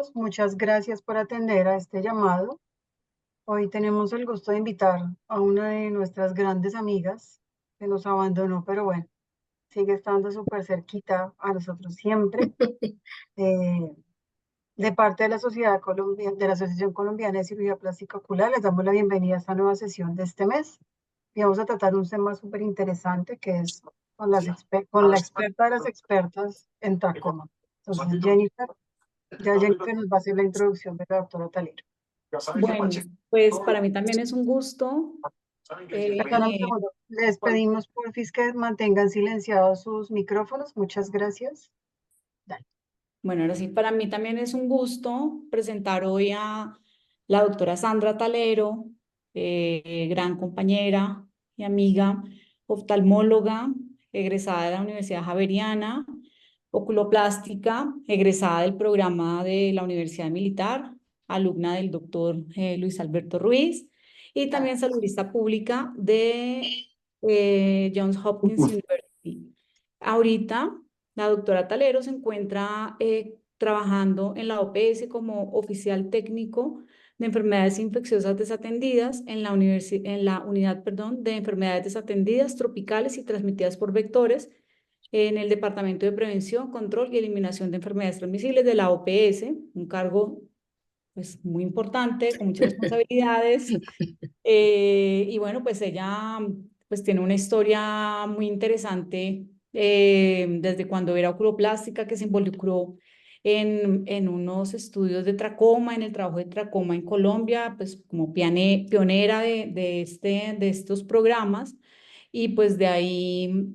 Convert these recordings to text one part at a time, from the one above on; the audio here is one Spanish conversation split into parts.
todos, muchas gracias por atender a este llamado. Hoy tenemos el gusto de invitar a una de nuestras grandes amigas que nos abandonó, pero bueno, sigue estando súper cerquita a nosotros siempre. Eh, de parte de la Sociedad Colombiana, de la Asociación Colombiana de Cirugía Plástica Ocular, les damos la bienvenida a esta nueva sesión de este mes. Y vamos a tratar un tema súper interesante que es con la experta de las expertas en tracoma. Entonces, Jennifer. Ya Jennifer nos va a hacer la introducción de la doctora Talero. Bueno, pues para mí también es un gusto. Perdón un eh, segundo. Les pedimos porfis que mantengan silenciados sus micrófonos. Muchas gracias. Dale. bueno, ahora sí, para mí también es un gusto presentar hoy a la doctora Sandra Talero, gran compañera y amiga, oftalmóloga, egresada de la Universidad Javeriana, oculoplástica, egresada del programa de la Universidad Militar, alumna del doctor Luis Alberto Ruiz, y también saludista pública de Johns Hopkins University. Ahorita, la doctora Talero se encuentra trabajando en la OPS como oficial técnico de enfermedades infecciosas desatendidas en la unidad, perdón, de enfermedades desatendidas tropicales y transmitidas por vectores en el Departamento de Prevención, Control y Eliminación de Enfermedades Transmisibles de la OPS, un cargo pues muy importante, con muchas responsabilidades. Y bueno, pues ella pues tiene una historia muy interesante desde cuando era oculoplástica, que se involucró en unos estudios de tracoma, en el trabajo de tracoma en Colombia, pues como pionera de estos programas. Y pues de ahí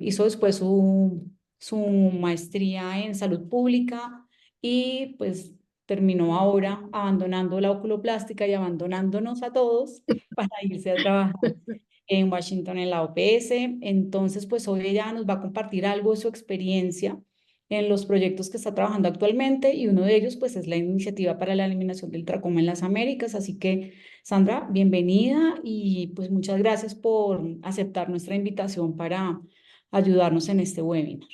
hizo después su maestría en salud pública y pues terminó ahora abandonando la oculoplástica y abandonándonos a todos para irse a trabajar en Washington en la OPS. Entonces, pues hoy ella nos va a compartir algo de su experiencia en los proyectos que está trabajando actualmente y uno de ellos pues es la iniciativa para la eliminación del tracoma en las Américas. Así que, Sandra, bienvenida y pues muchas gracias por aceptar nuestra invitación para ayudarnos en este webinar.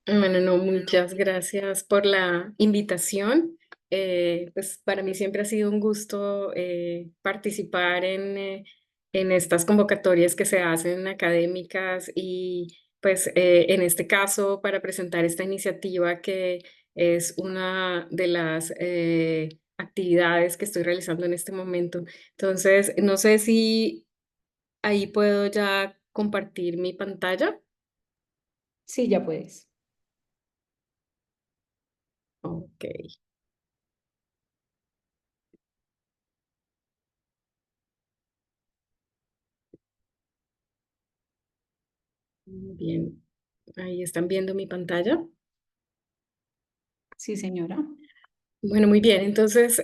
Bueno, no, muchas gracias por la invitación. Pues para mí siempre ha sido un gusto participar en estas convocatorias que se hacen académicas y pues en este caso para presentar esta iniciativa que es una de las actividades que estoy realizando en este momento. Entonces, no sé si ahí puedo ya compartir mi pantalla. Sí, ya puedes. Ok. Muy bien, ahí están viendo mi pantalla. Sí, señora. Bueno, muy bien, entonces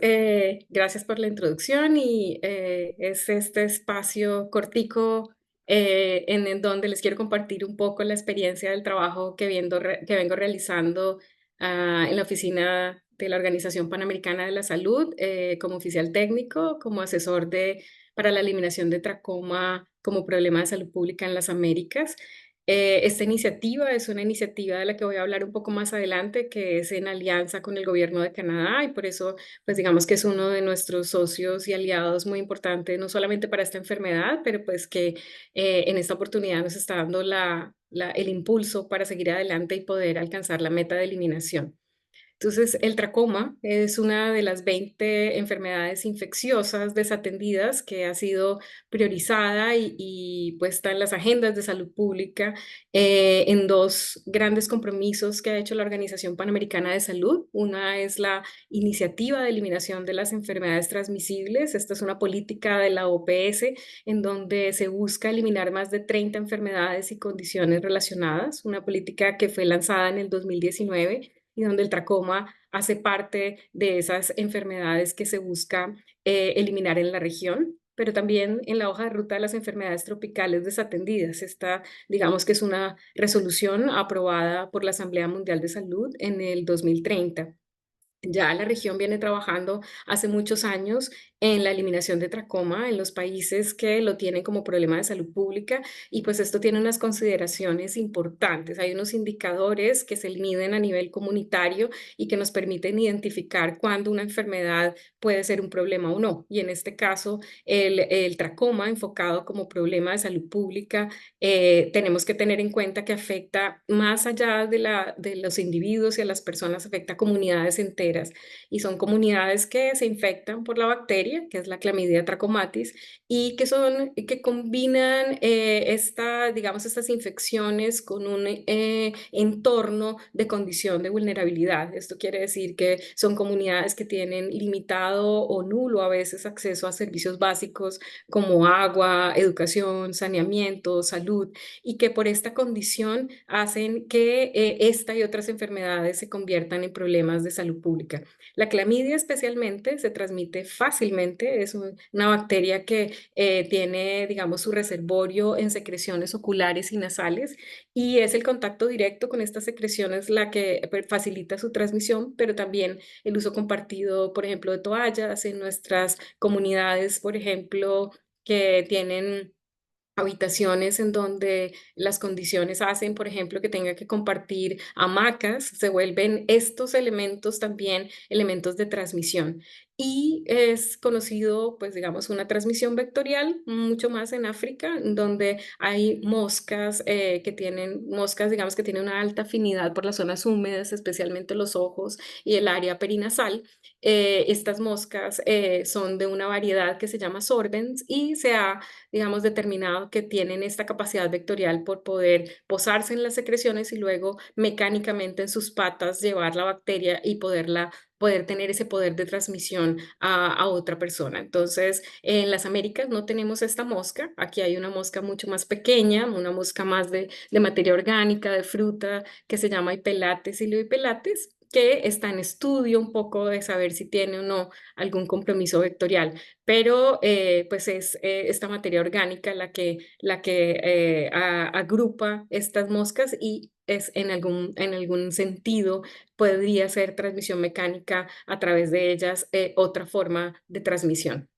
gracias por la introducción y es este espacio cortico en donde les quiero compartir un poco la experiencia del trabajo que vengo realizando en la oficina de la Organización Panamericana de la Salud como oficial técnico, como asesor para la eliminación de tracoma como problema de salud pública en las Américas. Esta iniciativa es una iniciativa de la que voy a hablar un poco más adelante, que es en alianza con el gobierno de Canadá y por eso, pues digamos que es uno de nuestros socios y aliados muy importante, no solamente para esta enfermedad, pero pues que en esta oportunidad nos está dando el impulso para seguir adelante y poder alcanzar la meta de eliminación. Entonces, el tracoma es una de las 20 enfermedades infecciosas desatendidas que ha sido priorizada y puesta en las agendas de salud pública en dos grandes compromisos que ha hecho la Organización Panamericana de Salud. Una es la iniciativa de eliminación de las enfermedades transmisibles. Esta es una política de la OPS en donde se busca eliminar más de 30 enfermedades y condiciones relacionadas. Una política que fue lanzada en el 2019 y donde el tracoma hace parte de esas enfermedades que se busca eliminar en la región, pero también en la hoja de ruta de las enfermedades tropicales desatendidas. Esta, digamos que es una resolución aprobada por la Asamblea Mundial de Salud en el 2030. Ya la región viene trabajando hace muchos años en la eliminación de tracoma en los países que lo tienen como problema de salud pública, y pues esto tiene unas consideraciones importantes. Hay unos indicadores que se miden a nivel comunitario y que nos permiten identificar cuándo una enfermedad puede ser un problema o no. Y en este caso, el tracoma enfocado como problema de salud pública, tenemos que tener en cuenta que afecta más allá de los individuos y a las personas, afecta a comunidades enteras, y son comunidades que se infectan por la bacteria, que es la Chlamydia trachomatis, y que combinan digamos, estas infecciones con un entorno de condición de vulnerabilidad. Esto quiere decir que son comunidades que tienen limitado o nulo a veces acceso a servicios básicos como agua, educación, saneamiento, salud, y que por esta condición hacen que esta y otras enfermedades se conviertan en problemas de salud pública. La clamidia especialmente se transmite fácilmente, es una bacteria que tiene, digamos, su reservorio en secreciones oculares y nasales, y es el contacto directo con estas secreciones la que facilita su transmisión, pero también el uso compartido, por ejemplo, de toallas en nuestras comunidades, por ejemplo, que tienen habitaciones en donde las condiciones hacen, por ejemplo, que tenga que compartir hamacas, se vuelven estos elementos también elementos de transmisión. Y es conocido, pues digamos, una transmisión vectorial mucho más en África, donde hay moscas, digamos, que tienen una alta afinidad por las zonas húmedas, especialmente los ojos y el área perinasal. Estas moscas son de una variedad que se llama sorbens, y se ha, digamos, determinado que tienen esta capacidad vectorial por poder posarse en las secreciones y luego mecánicamente en sus patas llevar la bacteria y poder tener ese poder de transmisión a otra persona. Entonces, en las Américas no tenemos esta mosca. Aquí hay una mosca mucho más pequeña, una mosca más de materia orgánica, de fruta, que se llama Hypelates iliohypelates, que está en estudio un poco de saber si tiene o no algún compromiso vectorial, pero pues es esta materia orgánica la que agrupa estas moscas, y es en algún sentido podría ser transmisión mecánica a través de ellas, otra forma de transmisión.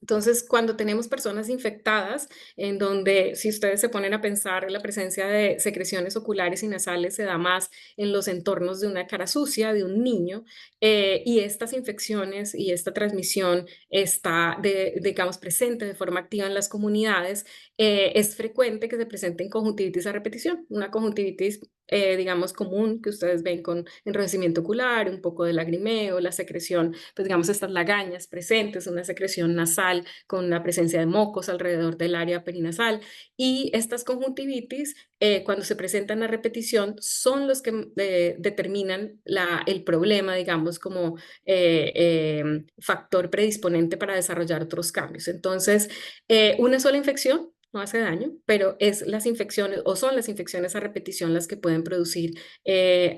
Entonces, cuando tenemos personas infectadas, en donde si ustedes se ponen a pensar, la presencia de secreciones oculares y nasales se da más en los entornos de una cara sucia, de un niño, y estas infecciones y esta transmisión está, digamos, presente de forma activa en las comunidades, es frecuente que se presenten conjuntivitis a repetición, una conjuntivitis digamos, común que ustedes ven con enrojecimiento ocular, un poco de lagrimeo, la secreción, pues digamos, estas lagañas presentes, una secreción nasal con la presencia de mocos alrededor del área perinasal. Y estas conjuntivitis, cuando se presentan a repetición, son los que determinan el problema, digamos, como factor predisponente para desarrollar otros cambios. Entonces, una sola infección no hace daño, pero es las infecciones o son las infecciones a repetición las que pueden producir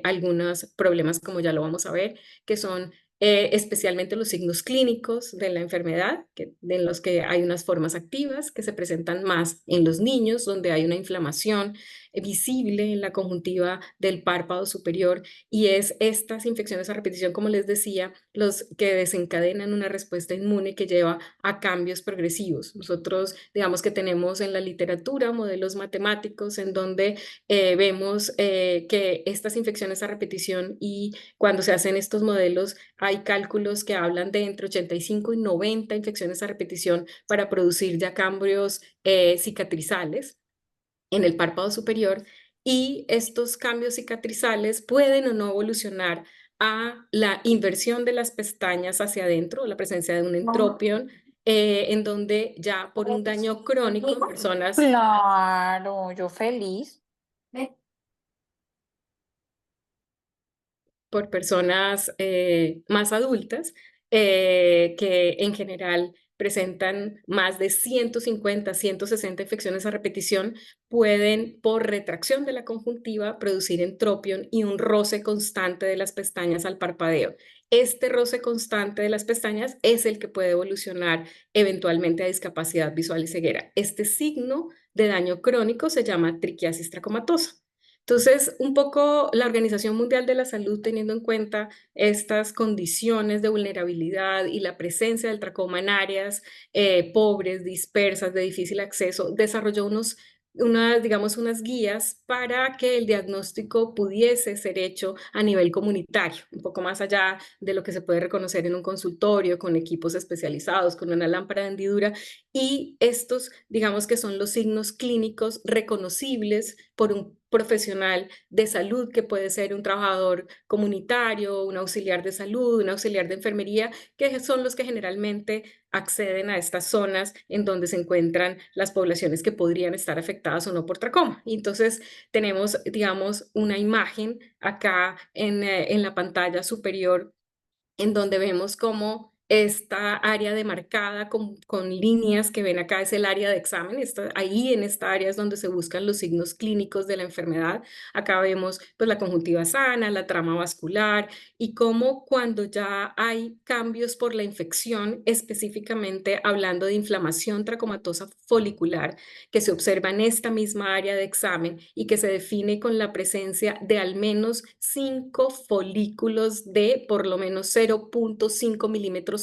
algunos problemas, como ya lo vamos a ver, que son especialmente los signos clínicos de la enfermedad, en los que hay unas formas activas que se presentan más en los niños, donde hay una inflamación visible en la conjuntiva del párpado superior, y es estas infecciones a repetición, como les decía, los que desencadenan una respuesta inmune que lleva a cambios progresivos. Nosotros, digamos que tenemos en la literatura modelos matemáticos en donde vemos que estas infecciones a repetición, y cuando se hacen estos modelos hay cálculos que hablan de entre 85 y 90 infecciones a repetición para producir ya cambios cicatrizales en el párpado superior, y estos cambios cicatrizales pueden o no evolucionar a la inversión de las pestañas hacia adentro, la presencia de un entropion, en donde ya por un daño crónico en personas Claro, yo feliz. por personas más adultas, que en general presentan más de 150, 160 infecciones a repetición, pueden, por retracción de la conjuntiva, producir entropion y un roce constante de las pestañas al parpadeo. Este roce constante de las pestañas es el que puede evolucionar eventualmente a discapacidad visual y ceguera. Este signo de daño crónico se llama triquiasis tracomatosa. Entonces, un poco la Organización Mundial de la Salud, teniendo en cuenta estas condiciones de vulnerabilidad y la presencia del tracoma en áreas pobres, dispersas, de difícil acceso, desarrolló digamos, unas guías para que el diagnóstico pudiese ser hecho a nivel comunitario, un poco más allá de lo que se puede reconocer en un consultorio, con equipos especializados, con una lámpara de hendidura, y estos, digamos que son los signos clínicos reconocibles por un profesional de salud, que puede ser un trabajador comunitario, un auxiliar de salud, un auxiliar de enfermería, que son los que generalmente acceden a estas zonas en donde se encuentran las poblaciones que podrían estar afectadas o no por tracoma. Y entonces tenemos, digamos, una imagen acá en la pantalla superior en donde vemos cómo esta área demarcada con líneas que ven acá es el área de examen. Ahí en esta área es donde se buscan los signos clínicos de la enfermedad. Acá vemos pues, la conjuntiva sana, la trama vascular y cómo cuando ya hay cambios por la infección, específicamente hablando de inflamación tracomatosa folicular, que se observa en esta misma área de examen y que se define con la presencia de al menos 5 folículos de por lo menos 0.5 milímetros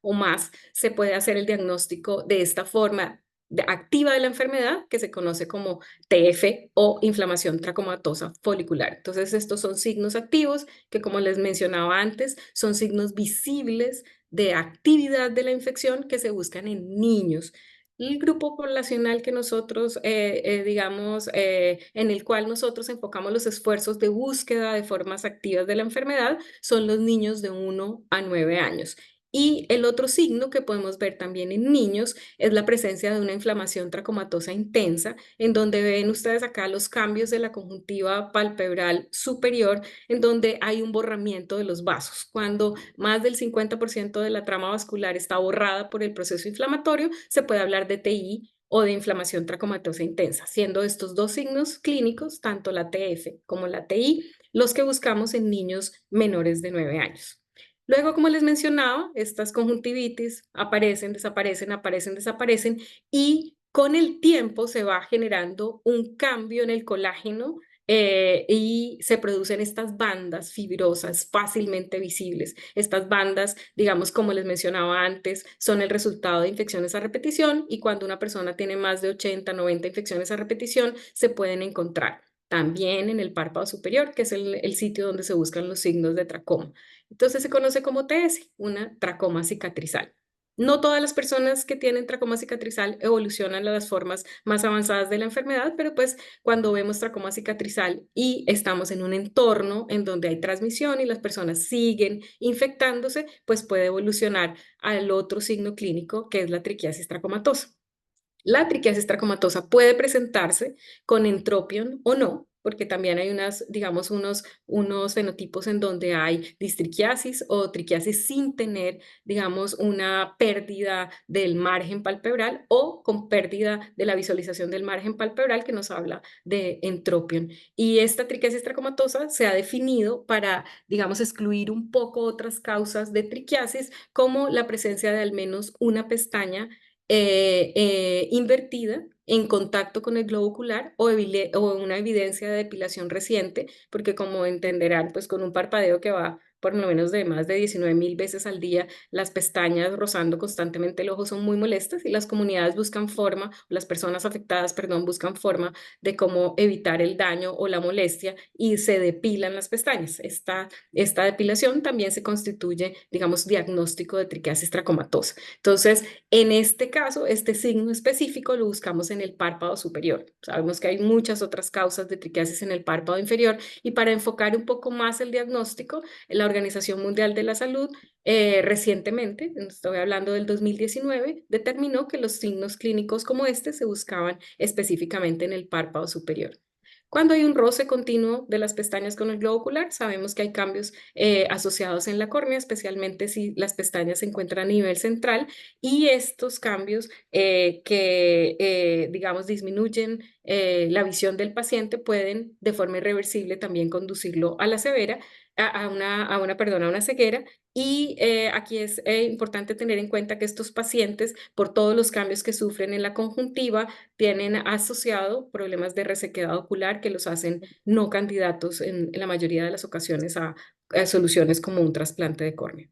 o más, se puede hacer el diagnóstico de esta forma activa de la enfermedad, que se conoce como TF o inflamación tracomatosa folicular. Entonces, estos son signos activos que, como les mencionaba antes, son signos visibles de actividad de la infección que se buscan en niños. El grupo poblacional que nosotros, digamos, en el cual nosotros enfocamos los esfuerzos de búsqueda de formas activas de la enfermedad son los niños de 1 a 9 años. Y el otro signo que podemos ver también en niños es la presencia de una inflamación tracomatosa intensa, en donde ven ustedes acá los cambios de la conjuntiva palpebral superior, en donde hay un borramiento de los vasos. Cuando más del 50% de la trama vascular está borrada por el proceso inflamatorio, se puede hablar de TI o de inflamación tracomatosa intensa, siendo estos dos signos clínicos, tanto la TF como la TI, los que buscamos en niños menores de 9 años. Luego, como les mencionaba, estas conjuntivitis aparecen, desaparecen, aparecen, desaparecen, y con el tiempo se va generando un cambio en el colágeno y se producen estas bandas fibrosas fácilmente visibles. Estas bandas, digamos, como les mencionaba antes, son el resultado de infecciones a repetición, y cuando una persona tiene más de 80, 90 infecciones a repetición, se pueden encontrar también en el párpado superior, que es el sitio donde se buscan los signos de tracoma. Entonces se conoce como TS, una tracoma cicatrizal. No todas las personas que tienen tracoma cicatrizal evolucionan a las formas más avanzadas de la enfermedad, pero pues cuando vemos tracoma cicatrizal y estamos en un entorno en donde hay transmisión y las personas siguen infectándose, pues puede evolucionar al otro signo clínico, que es la triquiasis tracomatosa. La triquiasis tracomatosa puede presentarse con entropion o no, porque también hay digamos, unos fenotipos en donde hay distriquiasis o triquiasis sin tener, digamos, una pérdida del margen palpebral o con pérdida de la visualización del margen palpebral, que nos habla de entropion. Y esta triquiasis tracomatosa se ha definido para, digamos, excluir un poco otras causas de triquiasis, como la presencia de al menos una pestaña invertida en contacto con el globo ocular o una evidencia de depilación reciente, porque como entenderán, pues con un parpadeo que va por lo menos de más de 19.000 veces al día, las pestañas rozando constantemente el ojo son muy molestas, y las comunidades buscan forma, las personas afectadas, perdón, buscan forma de cómo evitar el daño o la molestia, y se depilan las pestañas. Esta depilación también se constituye, digamos, diagnóstico de triquiasis tracomatosa. Entonces, en este caso, este signo específico lo buscamos en el párpado superior. Sabemos que hay muchas otras causas de triquiasis en el párpado inferior, y para enfocar un poco más el diagnóstico, la Organización Mundial de la Salud recientemente, estoy hablando del 2019, determinó que los signos clínicos como este se buscaban específicamente en el párpado superior. Cuando hay un roce continuo de las pestañas con el globo ocular, sabemos que hay cambios asociados en la córnea, especialmente si las pestañas se encuentran a nivel central, y estos cambios digamos, disminuyen la visión del paciente pueden de forma irreversible también conducirlo a la ceguera, a una ceguera. Y aquí es importante tener en cuenta que estos pacientes, por todos los cambios que sufren en la conjuntiva, tienen asociado problemas de resequedad ocular que los hacen no candidatos en la mayoría de las ocasiones a soluciones como un trasplante de córnea.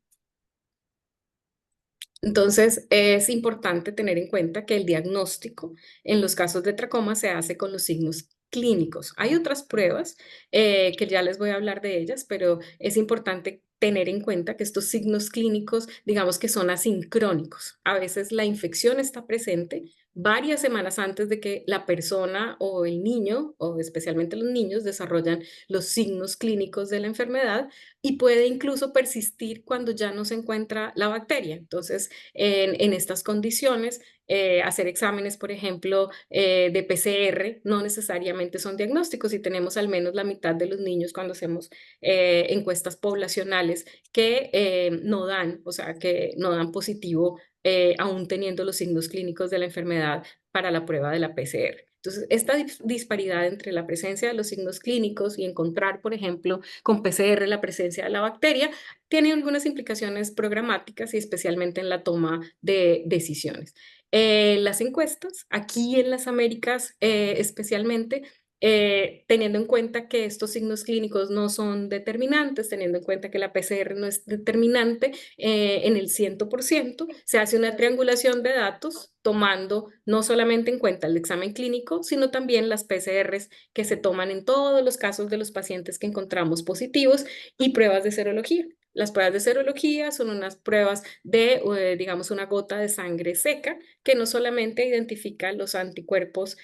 Entonces, es importante tener en cuenta que el diagnóstico en los casos de tracoma se hace con los signos clínicos. Hay otras pruebas que ya les voy a hablar de ellas, pero es importante tener en cuenta que estos signos clínicos, digamos que son asincrónicos. A veces la infección está presente varias semanas antes de que la persona o el niño, o especialmente los niños, desarrollan los signos clínicos de la enfermedad y puede incluso persistir cuando ya no se encuentra la bacteria. Entonces, en estas condiciones, hacer exámenes, por ejemplo, de PCR no necesariamente son diagnósticos y tenemos al menos la mitad de los niños cuando hacemos encuestas poblacionales que no dan, o sea, que no dan positivo aún teniendo los signos clínicos de la enfermedad para la prueba de la PCR. Entonces, esta disparidad entre la presencia de los signos clínicos y encontrar, por ejemplo, con PCR la presencia de la bacteria, tiene algunas implicaciones programáticas y especialmente en la toma de decisiones. Las encuestas, aquí en las Américas especialmente, teniendo en cuenta que estos signos clínicos no son determinantes, teniendo en cuenta que la PCR no es determinante en el 100%, se hace una triangulación de datos tomando no solamente en cuenta el examen clínico, sino también las PCRs que se toman en todos los casos de los pacientes que encontramos positivos y pruebas de serología. Las pruebas de serología son unas pruebas de, digamos, una gota de sangre seca que no solamente identifica los anticuerpos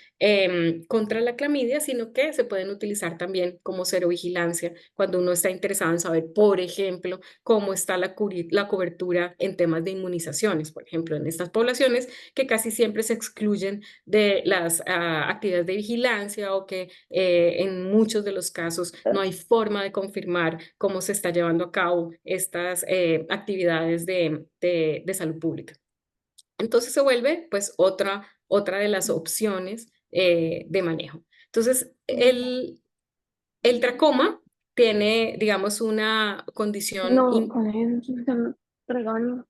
contra la clamidia, sino que se pueden utilizar también como serovigilancia cuando uno está interesado en saber, por ejemplo, cómo está la cobertura en temas de inmunizaciones, por ejemplo, en estas poblaciones que casi siempre se excluyen de las actividades de vigilancia o que en muchos de los casos no hay forma de confirmar cómo se está llevando a cabo estas actividades de salud pública. Entonces se vuelve pues otra de las opciones de manejo. Entonces el tracoma tiene, digamos, una condición No, con él se regaño.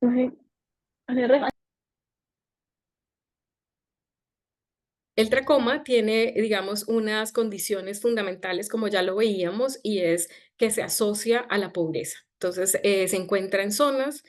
No sé, le regaño. El tracoma tiene, digamos, unas condiciones fundamentales, como ya lo veíamos, y es que se asocia a la pobreza. Entonces, se encuentra en zonas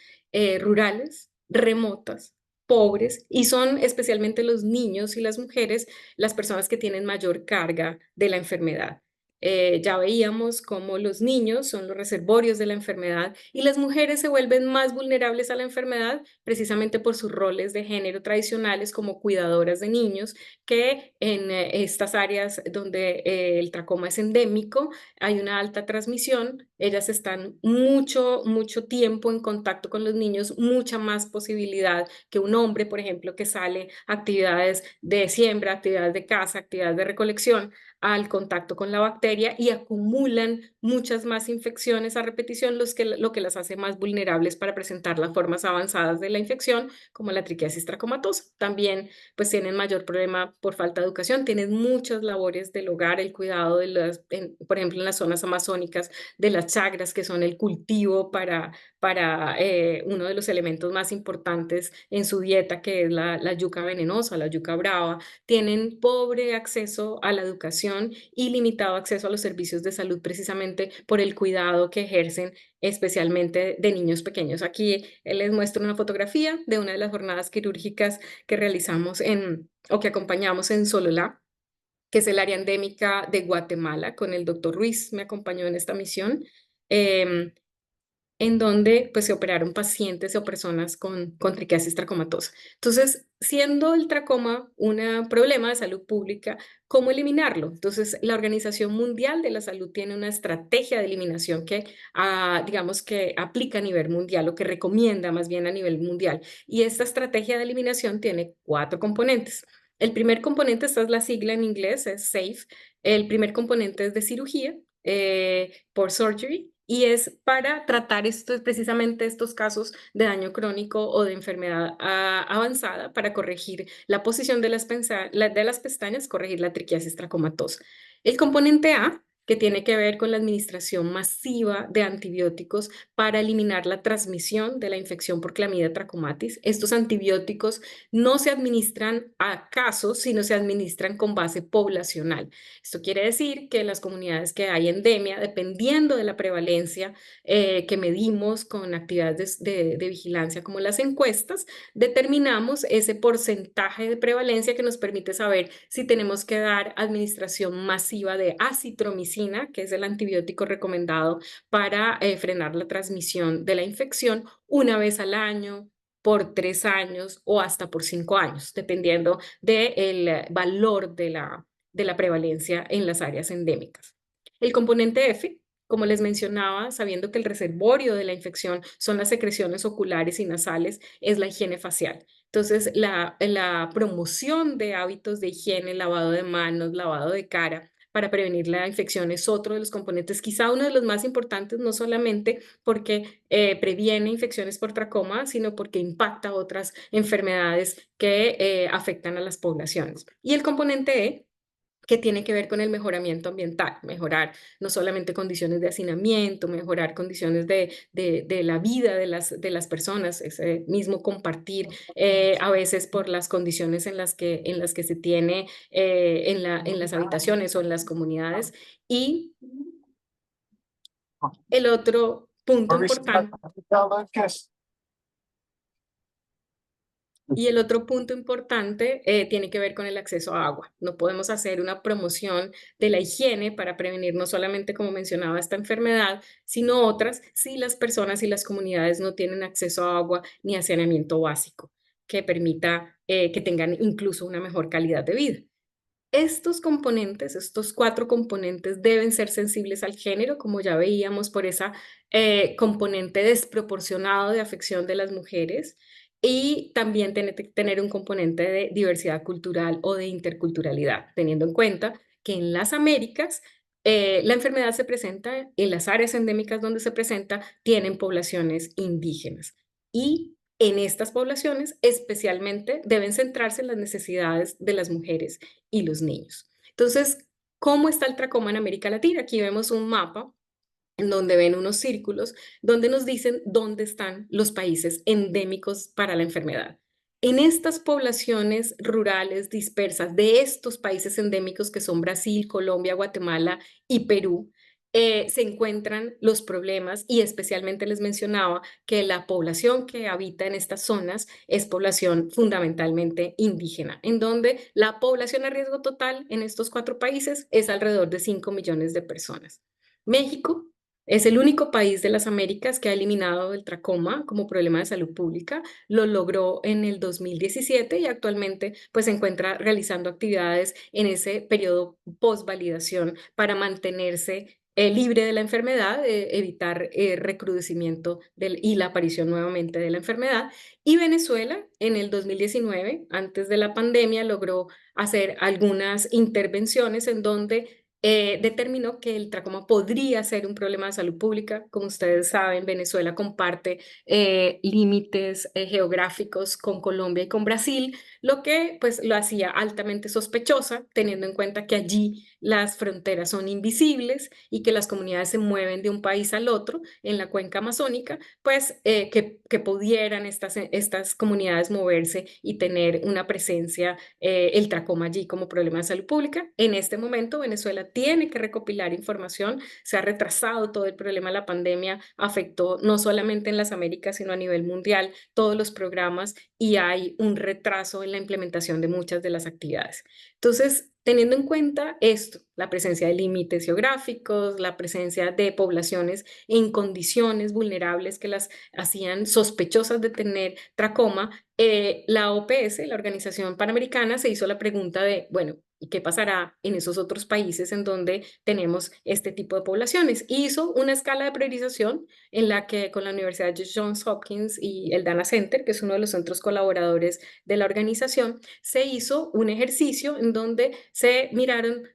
rurales, remotas, pobres, y son especialmente los niños y las mujeres las personas que tienen mayor carga de la enfermedad. Ya veíamos cómo los niños son los reservorios de la enfermedad y las mujeres se vuelven más vulnerables a la enfermedad precisamente por sus roles de género tradicionales como cuidadoras de niños, que en estas áreas donde el tracoma es endémico hay una alta transmisión, ellas están mucho tiempo en contacto con los niños, mucha más posibilidad que un hombre, por ejemplo, que sale a actividades de siembra, actividades de caza, actividades de recolección, al contacto con la bacteria y acumulan muchas más infecciones a repetición, lo que las hace más vulnerables para presentar las formas avanzadas de la infección, como la triquiasis tracomatosa. También pues tienen mayor problema por falta de educación, tienen muchas labores del hogar, el cuidado de las, por ejemplo, en las zonas amazónicas, de las chagras, que son el cultivo para uno de los elementos más importantes en su dieta, que es la yuca venenosa, la yuca brava. Tienen pobre acceso a la educación y limitado acceso a los servicios de salud precisamente por el cuidado que ejercen especialmente de niños pequeños. Aquí les muestro una fotografía de una de las jornadas quirúrgicas que realizamos o que acompañamos en Sololá, que es el área endémica de Guatemala, con el doctor Ruiz, me acompañó en esta misión, en donde pues se operaron pacientes o personas con triquiasis tracomatosa. Entonces, siendo el tracoma un problema de salud pública, ¿cómo eliminarlo? Entonces, la Organización Mundial de la Salud tiene una estrategia de eliminación que, digamos, que aplica a nivel mundial o que recomienda más bien a nivel mundial. Y esta estrategia de eliminación tiene 4 componentes. El primer componente, esta es la sigla en inglés, es SAFE. El primer componente es de cirugía, por surgery, y es para tratar precisamente estos casos de daño crónico o de enfermedad avanzada para corregir la posición de las pestañas, corregir la triquiasis tracomatosa. El componente A, que tiene que ver con la administración masiva de antibióticos para eliminar la transmisión de la infección por Clamidia trachomatis. Estos antibióticos no se administran a casos, sino se administran con base poblacional. Esto quiere decir que en las comunidades que hay endemia, dependiendo de la prevalencia que medimos con actividades de vigilancia como las encuestas, determinamos ese porcentaje de prevalencia que nos permite saber si tenemos que dar administración masiva de acitromicina, que es el antibiótico recomendado para frenar la transmisión de la infección, una vez al año, por 3 años o hasta por 5 años, dependiendo del valor de la prevalencia en las áreas endémicas. El componente F, como les mencionaba, sabiendo que el reservorio de la infección son las secreciones oculares y nasales, es la higiene facial. Entonces, la promoción de hábitos de higiene, lavado de manos, lavado de cara, para prevenir la infección es otro de los componentes, quizá uno de los más importantes, no solamente porque previene infecciones por tracoma, sino porque impacta otras enfermedades que afectan a las poblaciones. Y el componente E, que tiene que ver con el mejoramiento ambiental, mejorar no solamente condiciones de hacinamiento, mejorar condiciones de la vida de las personas, ese mismo compartir a veces por las condiciones en las que se tiene en las habitaciones o en las comunidades. Y el otro punto importante. Y el otro punto importante tiene que ver con el acceso a agua. No podemos hacer una promoción de la higiene para prevenir no solamente, como mencionaba, esta enfermedad, sino otras si las personas y las comunidades no tienen acceso a agua ni a saneamiento básico que permita que tengan incluso una mejor calidad de vida. Estos componentes, estos 4 componentes deben ser sensibles al género, como ya veíamos por esa componente desproporcionado de afección de las mujeres, y también tiene que tener un componente de diversidad cultural o de interculturalidad, teniendo en cuenta que en las Américas la enfermedad se presenta en las áreas endémicas donde se presenta, tienen poblaciones indígenas. Y en estas poblaciones especialmente deben centrarse en las necesidades de las mujeres y los niños. Entonces, ¿cómo está el tracoma en América Latina? Aquí vemos un mapa en donde ven unos círculos donde nos dicen dónde están los países endémicos para la enfermedad. En estas poblaciones rurales dispersas de estos países endémicos que son Brasil, Colombia, Guatemala y Perú, se encuentran los problemas y especialmente les mencionaba que la población que habita en estas zonas es población fundamentalmente indígena, en donde la población a riesgo total en estos 4 países es alrededor de 5 millones de personas. México es el único país de las Américas que ha eliminado el tracoma como problema de salud pública. Lo logró en el 2017 y actualmente pues, se encuentra realizando actividades en ese periodo post-validación para mantenerse libre de la enfermedad, evitar recrudecimiento y la aparición nuevamente de la enfermedad. Y Venezuela en el 2019, antes de la pandemia, logró hacer algunas intervenciones en donde determinó que el tracoma podría ser un problema de salud pública. Como ustedes saben, Venezuela comparte límites geográficos con Colombia y con Brasil, lo que pues lo hacía altamente sospechosa, teniendo en cuenta que allí las fronteras son invisibles y que las comunidades se mueven de un país al otro en la cuenca amazónica, pues que pudieran estas comunidades moverse y tener una presencia, el tracoma allí como problema de salud pública. En este momento Venezuela tiene que recopilar información, se ha retrasado todo el problema de la pandemia, afectó no solamente en las Américas, sino a nivel mundial todos los programas y hay un retraso en la implementación de muchas de las actividades. Entonces, teniendo en cuenta esto, la presencia de límites geográficos, la presencia de poblaciones en condiciones vulnerables que las hacían sospechosas de tener tracoma, la OPS, la Organización Panamericana, se hizo la pregunta de, bueno, ¿y qué pasará en esos otros países en donde tenemos este tipo de poblaciones? Hizo una escala de priorización en la que con la Universidad de Johns Hopkins y el Dana Center, que es uno de los centros colaboradores de la organización, se hizo un ejercicio en donde se miraron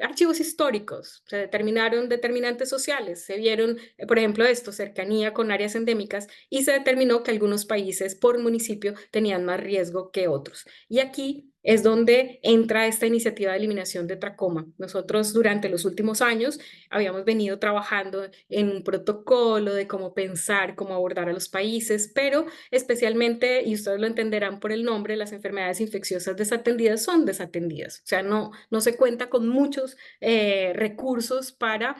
archivos históricos, se determinaron determinantes sociales, se vieron, por ejemplo, cercanía con áreas endémicas y se determinó que algunos países por municipio tenían más riesgo que otros. Y aquí es donde entra esta iniciativa de eliminación de tracoma. Nosotros durante los últimos años habíamos venido trabajando en un protocolo de cómo pensar, cómo abordar a los países, pero especialmente, y ustedes lo entenderán por el nombre, las enfermedades infecciosas desatendidas son desatendidas. O sea, no se cuenta con muchos recursos para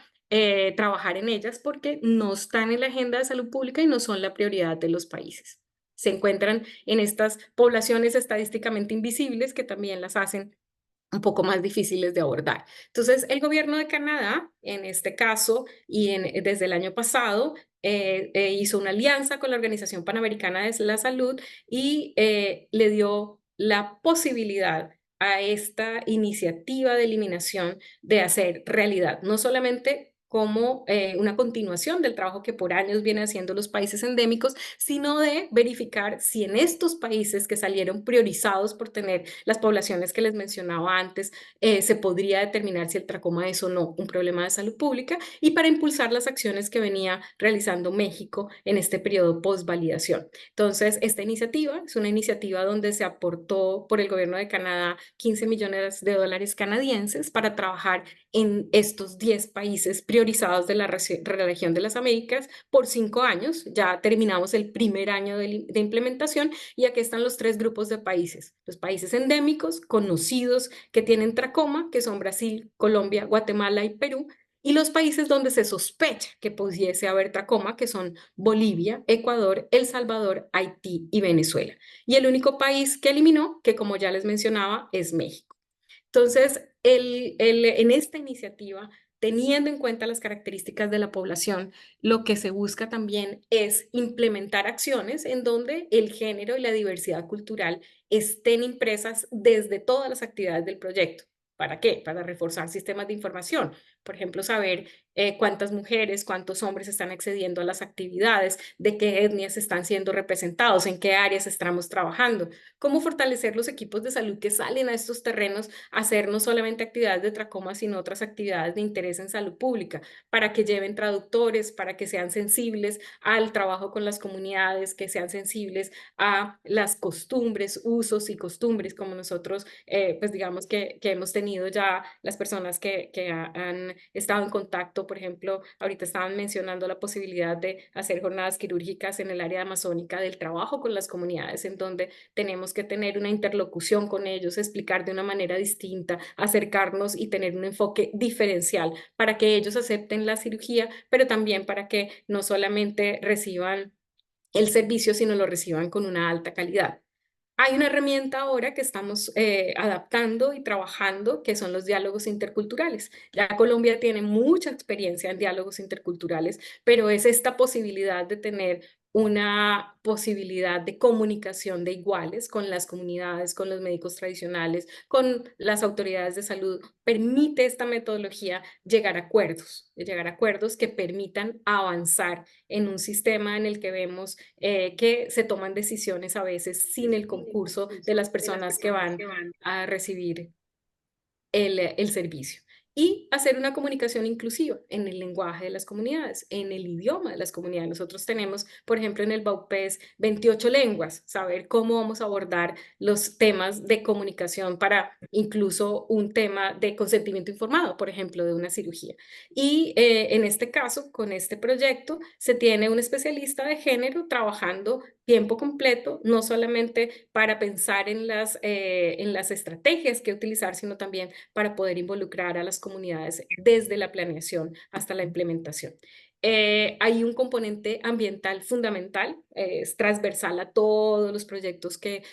trabajar en ellas porque no están en la agenda de salud pública y no son la prioridad de los países. Se encuentran en estas poblaciones estadísticamente invisibles que también las hacen un poco más difíciles de abordar. Entonces, el gobierno de Canadá, en este caso, desde el año pasado, hizo una alianza con la Organización Panamericana de la Salud y le dio la posibilidad a esta iniciativa de eliminación de hacer realidad, no solamente como una continuación del trabajo que por años vienen haciendo los países endémicos, sino de verificar si en estos países que salieron priorizados por tener las poblaciones que les mencionaba antes, se podría determinar si el tracoma es o no un problema de salud pública y para impulsar las acciones que venía realizando México en este periodo post-validación. Entonces, esta iniciativa es una iniciativa donde se aportó por el gobierno de Canadá 15 millones de dólares canadienses para trabajar en estos 10 países priorizados de la región de las Américas por 5 años. Ya terminamos el primer año de implementación y aquí están los 3 grupos de países. Los países endémicos, conocidos, que tienen tracoma, que son Brasil, Colombia, Guatemala y Perú, y los países donde se sospecha que pudiese haber tracoma, que son Bolivia, Ecuador, El Salvador, Haití y Venezuela. Y el único país que eliminó, que como ya les mencionaba, es México. Entonces, en esta iniciativa, teniendo en cuenta las características de la población, lo que se busca también es implementar acciones en donde el género y la diversidad cultural estén impresas desde todas las actividades del proyecto. ¿Para qué? Para reforzar sistemas de información. Por ejemplo, saber cuántas mujeres, cuántos hombres están accediendo a las actividades, de qué etnias están siendo representados, en qué áreas estamos trabajando, cómo fortalecer los equipos de salud que salen a estos terrenos a hacer no solamente actividades de tracoma, sino otras actividades de interés en salud pública, para que lleven traductores, para que sean sensibles al trabajo con las comunidades, que sean sensibles a las costumbres, usos y costumbres, como nosotros, pues digamos que hemos tenido ya las personas que han estado en contacto. Por ejemplo, ahorita estaban mencionando la posibilidad de hacer jornadas quirúrgicas en el área amazónica del trabajo con las comunidades, en donde tenemos que tener una interlocución con ellos, explicar de una manera distinta, acercarnos y tener un enfoque diferencial para que ellos acepten la cirugía, pero también para que no solamente reciban el servicio, sino lo reciban con una alta calidad. Hay una herramienta ahora que estamos adaptando y trabajando, que son los diálogos interculturales. Ya Colombia tiene mucha experiencia en diálogos interculturales, pero es esta posibilidad de tener una posibilidad de comunicación de iguales con las comunidades, con los médicos tradicionales, con las autoridades de salud. Permite esta metodología llegar a acuerdos que permitan avanzar en un sistema en el que vemos que se toman decisiones a veces sin el concurso de las personas que van a recibir el servicio. Y hacer una comunicación inclusiva en el lenguaje de las comunidades, en el idioma de las comunidades. Nosotros tenemos, por ejemplo, en el BAUPES 28 lenguas, saber cómo vamos a abordar los temas de comunicación para incluso un tema de consentimiento informado, por ejemplo, de una cirugía. Y en este caso, con este proyecto, se tiene un especialista de género trabajando tiempo completo, no solamente para pensar en las estrategias que utilizar, sino también para poder involucrar a las comunidades desde la planeación hasta la implementación. Hay un componente ambiental fundamental, es transversal a todos los proyectos que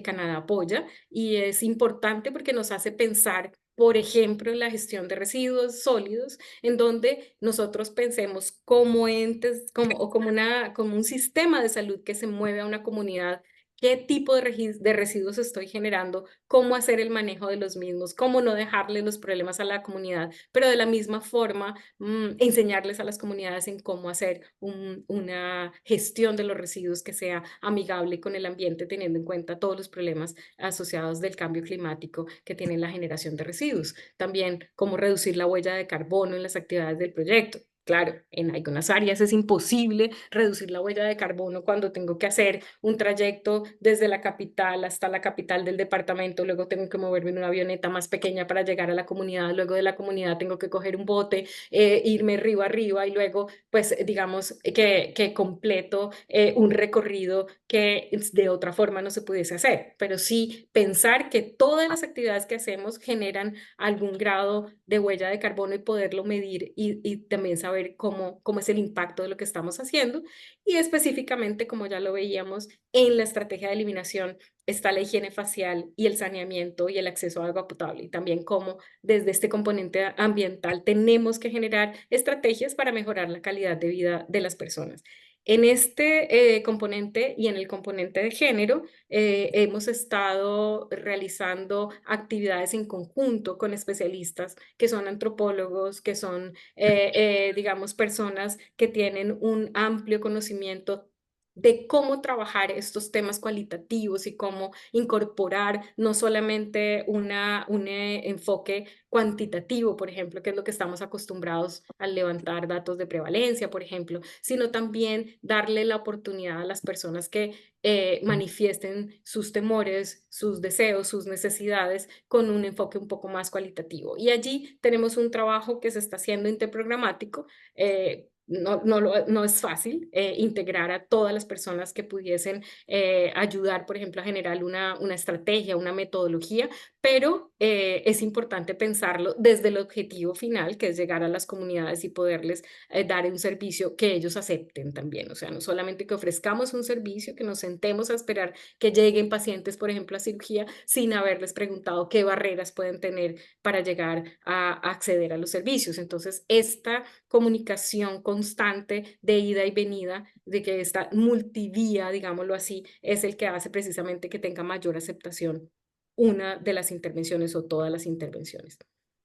Canadá apoya y es importante porque nos hace pensar, por ejemplo, en la gestión de residuos sólidos, en donde nosotros pensemos como entes, como un sistema de salud que se mueve a una comunidad. ¿Qué tipo de residuos estoy generando? ¿Cómo hacer el manejo de los mismos? ¿Cómo no dejarle los problemas a la comunidad? Pero de la misma forma, enseñarles a las comunidades en cómo hacer una gestión de los residuos que sea amigable con el ambiente, teniendo en cuenta todos los problemas asociados del cambio climático que tiene la generación de residuos. También cómo reducir la huella de carbono en las actividades del proyecto. Claro, en algunas áreas es imposible reducir la huella de carbono cuando tengo que hacer un trayecto desde la capital hasta la capital del departamento, luego tengo que moverme en una avioneta más pequeña para llegar a la comunidad, luego de la comunidad tengo que coger un bote, irme río arriba y luego, pues, digamos que completo un recorrido que de otra forma no se pudiese hacer, pero sí pensar que todas las actividades que hacemos generan algún grado de huella de carbono y poderlo medir y también saber cómo es el impacto de lo que estamos haciendo. Y específicamente, como ya lo veíamos, en la estrategia de eliminación está la higiene facial y el saneamiento y el acceso a agua potable. Y también cómo desde este componente ambiental tenemos que generar estrategias para mejorar la calidad de vida de las personas. En este componente y en el componente de género, hemos estado realizando actividades en conjunto con especialistas que son antropólogos, que son, digamos, personas que tienen un amplio conocimiento de cómo trabajar estos temas cualitativos y cómo incorporar no solamente un enfoque cuantitativo, por ejemplo, que es lo que estamos acostumbrados al levantar datos de prevalencia, por ejemplo, sino también darle la oportunidad a las personas que manifiesten sus temores, sus deseos, sus necesidades con un enfoque un poco más cualitativo. Y allí tenemos un trabajo que se está haciendo interprogramático. No es fácil integrar a todas las personas que pudiesen ayudar, por ejemplo, a generar una estrategia, una metodología, pero es importante pensarlo desde el objetivo final, que es llegar a las comunidades y poderles dar un servicio que ellos acepten también. O sea, no solamente que ofrezcamos un servicio, que nos sentemos a esperar que lleguen pacientes, por ejemplo, a cirugía, sin haberles preguntado qué barreras pueden tener para llegar a acceder a los servicios. Entonces, esta comunicación constante de ida y venida, de que esta multivía, digámoslo así, es el que hace precisamente que tenga mayor aceptación una de las intervenciones o todas las intervenciones.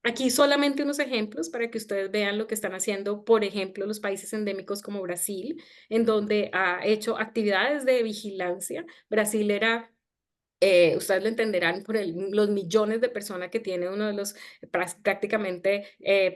Aquí solamente unos ejemplos para que ustedes vean lo que están haciendo, por ejemplo, los países endémicos como Brasil, en donde ha hecho actividades de vigilancia. Brasil era ustedes lo entenderán por los millones de personas que tiene uno de los prácticamente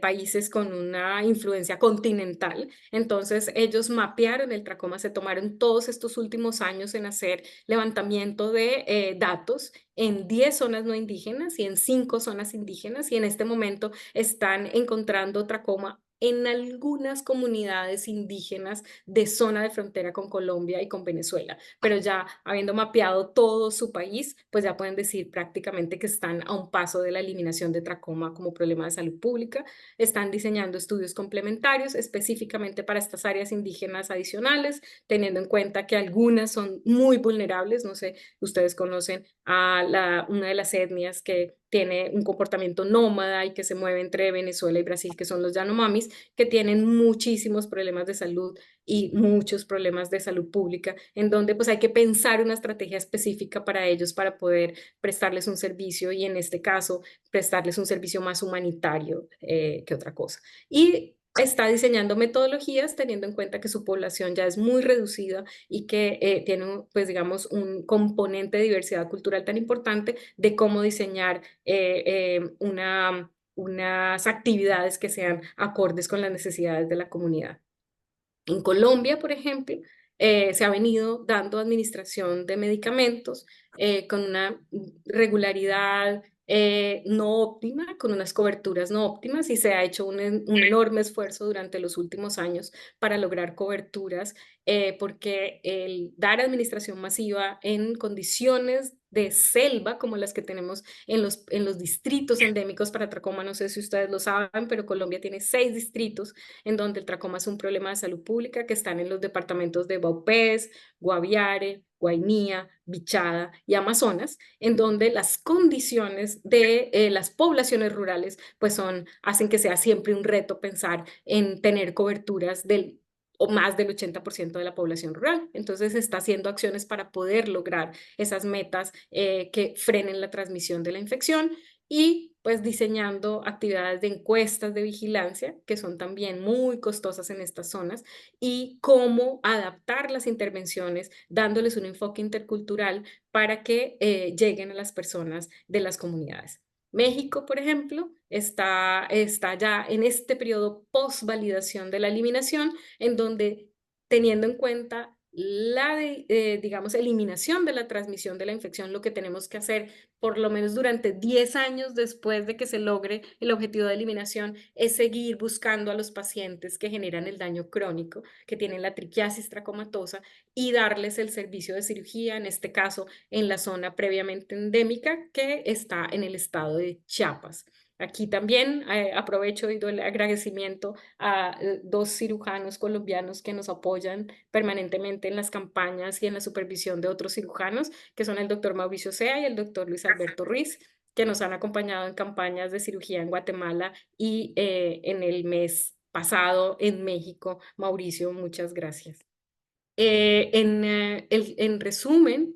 países con una influencia continental. Entonces ellos mapearon el tracoma, se tomaron todos estos últimos años en hacer levantamiento de datos en 10 zonas no indígenas y en 5 zonas indígenas y en este momento están encontrando tracoma en algunas comunidades indígenas de zona de frontera con Colombia y con Venezuela, pero ya habiendo mapeado todo su país, pues ya pueden decir prácticamente que están a un paso de la eliminación de tracoma como problema de salud pública. Están diseñando estudios complementarios específicamente para estas áreas indígenas adicionales, teniendo en cuenta que algunas son muy vulnerables. No sé, ustedes conocen a una de las etnias que tiene un comportamiento nómada y que se mueve entre Venezuela y Brasil, que son los Yanomamis, que tienen muchísimos problemas de salud y muchos problemas de salud pública, en donde pues hay que pensar una estrategia específica para ellos para poder prestarles un servicio y en este caso prestarles un servicio más humanitario que otra cosa. Y está diseñando metodologías teniendo en cuenta que su población ya es muy reducida y que tiene, pues digamos, un componente de diversidad cultural tan importante de cómo diseñar unas actividades que sean acordes con las necesidades de la comunidad. En Colombia, por ejemplo, se ha venido dando administración de medicamentos con una regularidad no óptima, con unas coberturas no óptimas y se ha hecho un enorme esfuerzo durante los últimos años para lograr coberturas porque el dar administración masiva en condiciones de selva como las que tenemos en los distritos endémicos para tracoma, no sé si ustedes lo saben, pero Colombia tiene 6 distritos en donde el tracoma es un problema de salud pública que están en los departamentos de Vaupés, Guaviare, Guainía, Bichada y Amazonas, en donde las condiciones de las poblaciones rurales pues hacen que sea siempre un reto pensar en tener coberturas o más del 80% de la población rural. Entonces se está haciendo acciones para poder lograr esas metas que frenen la transmisión de la infección y pues diseñando actividades de encuestas de vigilancia que son también muy costosas en estas zonas y cómo adaptar las intervenciones dándoles un enfoque intercultural para que lleguen a las personas de las comunidades. México, por ejemplo, está ya en este periodo post-validación de la eliminación, en donde, teniendo en cuenta digamos, eliminación de la transmisión de la infección, lo que tenemos que hacer por lo menos durante 10 años después de que se logre el objetivo de eliminación es seguir buscando a los pacientes que generan el daño crónico, que tienen la triquiasis tracomatosa, y darles el servicio de cirugía, en este caso en la zona previamente endémica que está en el estado de Chiapas. Aquí también aprovecho y doy el agradecimiento a 2 cirujanos colombianos que nos apoyan permanentemente en las campañas y en la supervisión de otros cirujanos, que son el doctor Mauricio Sea y el doctor Luis Alberto Ruiz, que nos han acompañado en campañas de cirugía en Guatemala y en el mes pasado en México. Mauricio, muchas gracias. En resumen,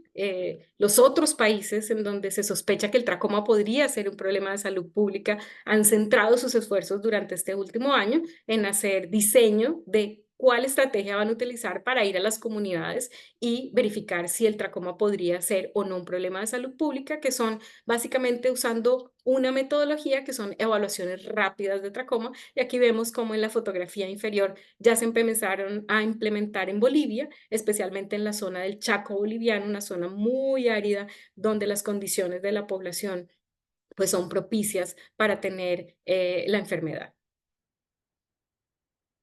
los otros países en donde se sospecha que el tracoma podría ser un problema de salud pública han centrado sus esfuerzos durante este último año en hacer diseño de cuál estrategia van a utilizar para ir a las comunidades y verificar si el tracoma podría ser o no un problema de salud pública, que son básicamente usando una metodología que son evaluaciones rápidas de tracoma. Y aquí vemos cómo en la fotografía inferior ya se empezaron a implementar en Bolivia, especialmente en la zona del Chaco boliviano, una zona muy árida donde las condiciones de la población pues son propicias para tener la enfermedad.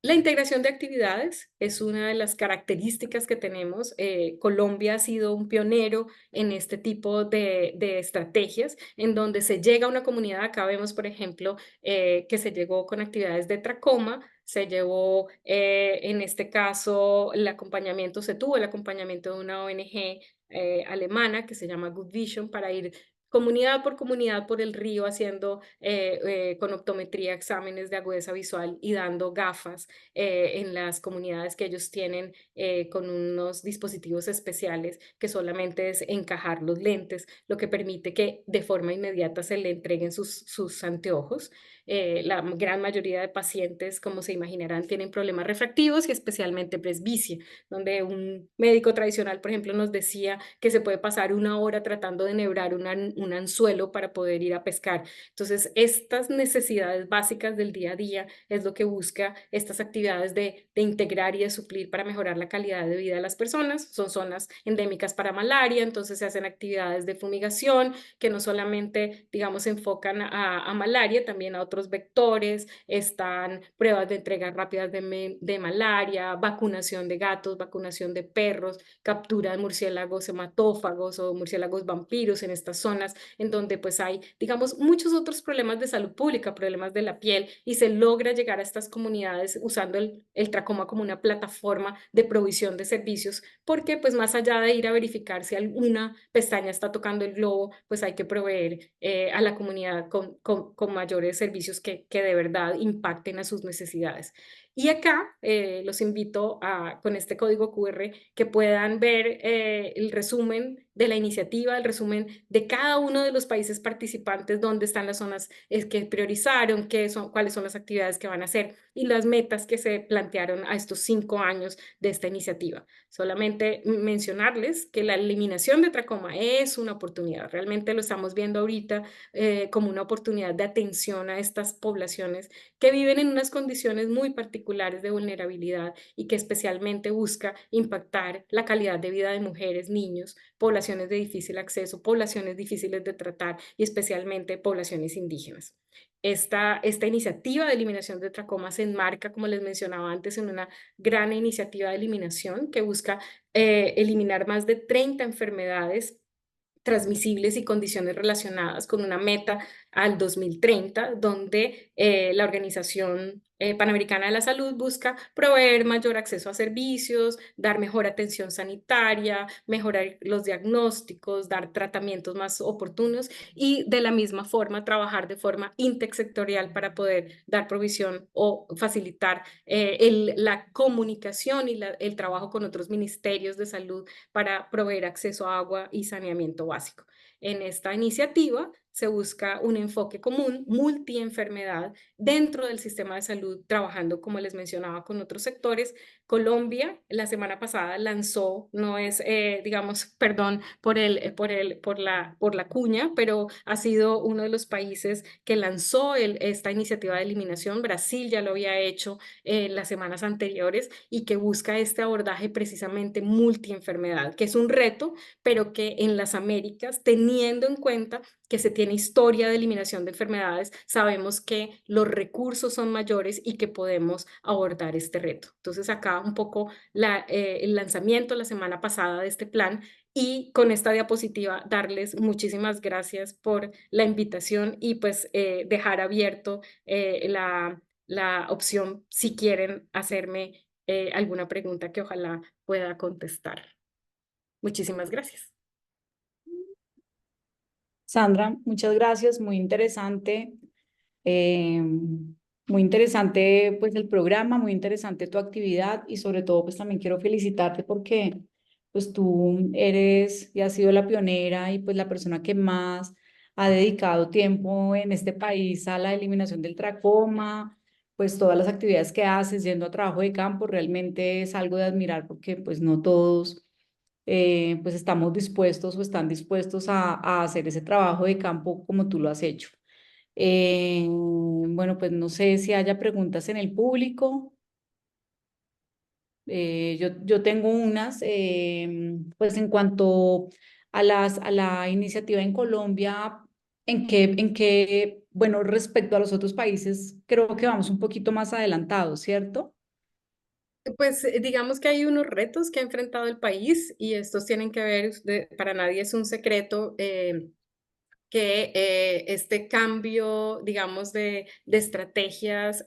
La integración de actividades es una de las características que tenemos. Colombia ha sido un pionero en este tipo de estrategias, en donde se llega a una comunidad. Acá vemos, por ejemplo, que se llegó con actividades de tracoma, se llevó, en este caso, se tuvo el acompañamiento de una ONG alemana que se llama Good Vision, para ir comunidad por el río, haciendo con optometría exámenes de agudeza visual y dando gafas en las comunidades que ellos tienen, con unos dispositivos especiales que solamente es encajar los lentes, lo que permite que de forma inmediata se le entreguen sus anteojos. La gran mayoría de pacientes, como se imaginarán, tienen problemas refractivos y especialmente presbicia, donde un médico tradicional, por ejemplo, nos decía que se puede pasar 1 hora tratando de enhebrar un anzuelo para poder ir a pescar. Entonces, estas necesidades básicas del día a día es lo que busca estas actividades de integrar y de suplir para mejorar la calidad de vida de las personas. Son zonas endémicas para malaria, entonces se hacen actividades de fumigación que no solamente, digamos, se enfocan a malaria, también a otros vectores. Están pruebas de entrega rápidas de malaria, vacunación de gatos, vacunación de perros, captura de murciélagos hematófagos o murciélagos vampiros en estas zonas, en donde pues hay, digamos, muchos otros problemas de salud pública, problemas de la piel, y se logra llegar a estas comunidades usando el tracoma como una plataforma de provisión de servicios, porque pues más allá de ir a verificar si alguna pestaña está tocando el globo, pues hay que proveer a la comunidad con mayores servicios que de verdad impacten a sus necesidades. Y acá los invito con este código QR que puedan ver el resumen de la iniciativa, el resumen de cada uno de los países participantes, dónde están las zonas que priorizaron, cuáles son las actividades que van a hacer y las metas que se plantearon a estos 5 años de esta iniciativa. Solamente mencionarles que la eliminación de tracoma es una oportunidad. Realmente lo estamos viendo ahorita como una oportunidad de atención a estas poblaciones que viven en unas condiciones muy particulares de vulnerabilidad y que especialmente busca impactar la calidad de vida de mujeres, niños, poblaciones de difícil acceso, poblaciones difíciles de tratar y especialmente poblaciones indígenas. Esta iniciativa de eliminación de tracoma se enmarca, como les mencionaba antes, en una gran iniciativa de eliminación que busca eliminar más de 30 enfermedades transmisibles y condiciones relacionadas, con una meta al 2030, donde la Organización Panamericana de la Salud busca proveer mayor acceso a servicios, dar mejor atención sanitaria, mejorar los diagnósticos, dar tratamientos más oportunos y de la misma forma trabajar de forma intersectorial para poder dar provisión o facilitar la comunicación y el trabajo con otros ministerios de salud para proveer acceso a agua y saneamiento básico. En esta iniciativa se busca un enfoque común, multienfermedad, dentro del sistema de salud, trabajando, como les mencionaba, con otros sectores. Colombia, la semana pasada lanzó, no es, digamos, perdón por la cuña, pero ha sido uno de los países que lanzó esta iniciativa de eliminación. Brasil ya lo había hecho en las semanas anteriores y que busca este abordaje precisamente multienfermedad, que es un reto, pero que en las Américas, teniendo en cuenta que se tiene historia de eliminación de enfermedades, sabemos que los recursos son mayores y que podemos abordar este reto. Entonces acá un poco el lanzamiento la semana pasada de este plan, y con esta diapositiva darles muchísimas gracias por la invitación y pues dejar abierto la opción si quieren hacerme alguna pregunta que ojalá pueda contestar. Muchísimas gracias. Sandra, muchas gracias, eh, muy interesante pues el programa, muy interesante tu actividad y sobre todo pues también quiero felicitarte porque pues tú eres y has sido la pionera y pues la persona que más ha dedicado tiempo en este país a la eliminación del tracoma, pues todas las actividades que haces yendo a trabajo de campo realmente es algo de admirar porque pues no todos pues estamos dispuestos o están dispuestos a hacer ese trabajo de campo como tú lo has hecho. Bueno, pues no sé si haya preguntas en el público. Yo tengo unas, pues en cuanto a a la iniciativa en Colombia, bueno, respecto a los otros países, creo que vamos un poquito más adelantados, ¿cierto? Pues digamos que hay unos retos que ha enfrentado el país y estos tienen que ver, para nadie es un secreto, que este cambio, digamos, de estrategias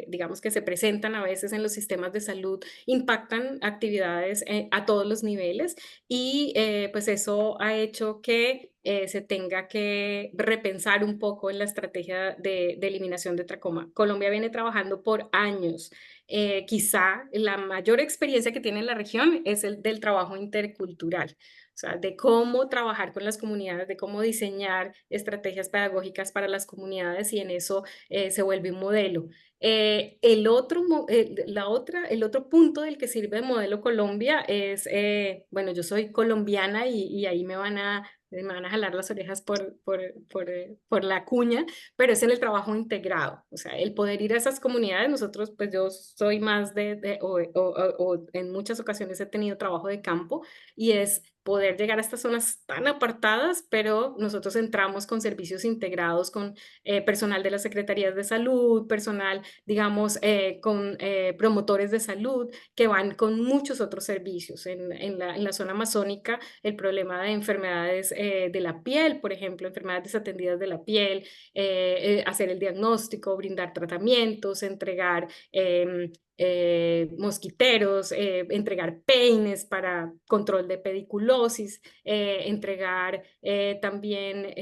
digamos, que se presentan a veces en los sistemas de salud impactan actividades a todos los niveles, y pues eso ha hecho que se tenga que repensar un poco en la estrategia de eliminación de tracoma. Colombia viene trabajando por años. Quizá la mayor experiencia que tiene la región es el del trabajo intercultural. O sea, de cómo trabajar con las comunidades, de cómo diseñar estrategias pedagógicas para las comunidades, y en eso se vuelve un modelo. El otro punto del que sirve el modelo Colombia es, bueno, yo soy colombiana y ahí me van a jalar las orejas por la cuña, pero es en el trabajo integrado. O sea, el poder ir a esas comunidades, nosotros, pues yo soy más o en muchas ocasiones he tenido trabajo de campo, y es poder llegar a estas zonas tan apartadas, pero nosotros entramos con servicios integrados, con personal de las secretarías de salud, personal, digamos, con promotores de salud, que van con muchos otros servicios. En la zona amazónica, el problema de enfermedades de la piel, por ejemplo, enfermedades desatendidas de la piel, hacer el diagnóstico, brindar tratamientos, entregar mosquiteros, entregar peines para control de pediculosis, entregar también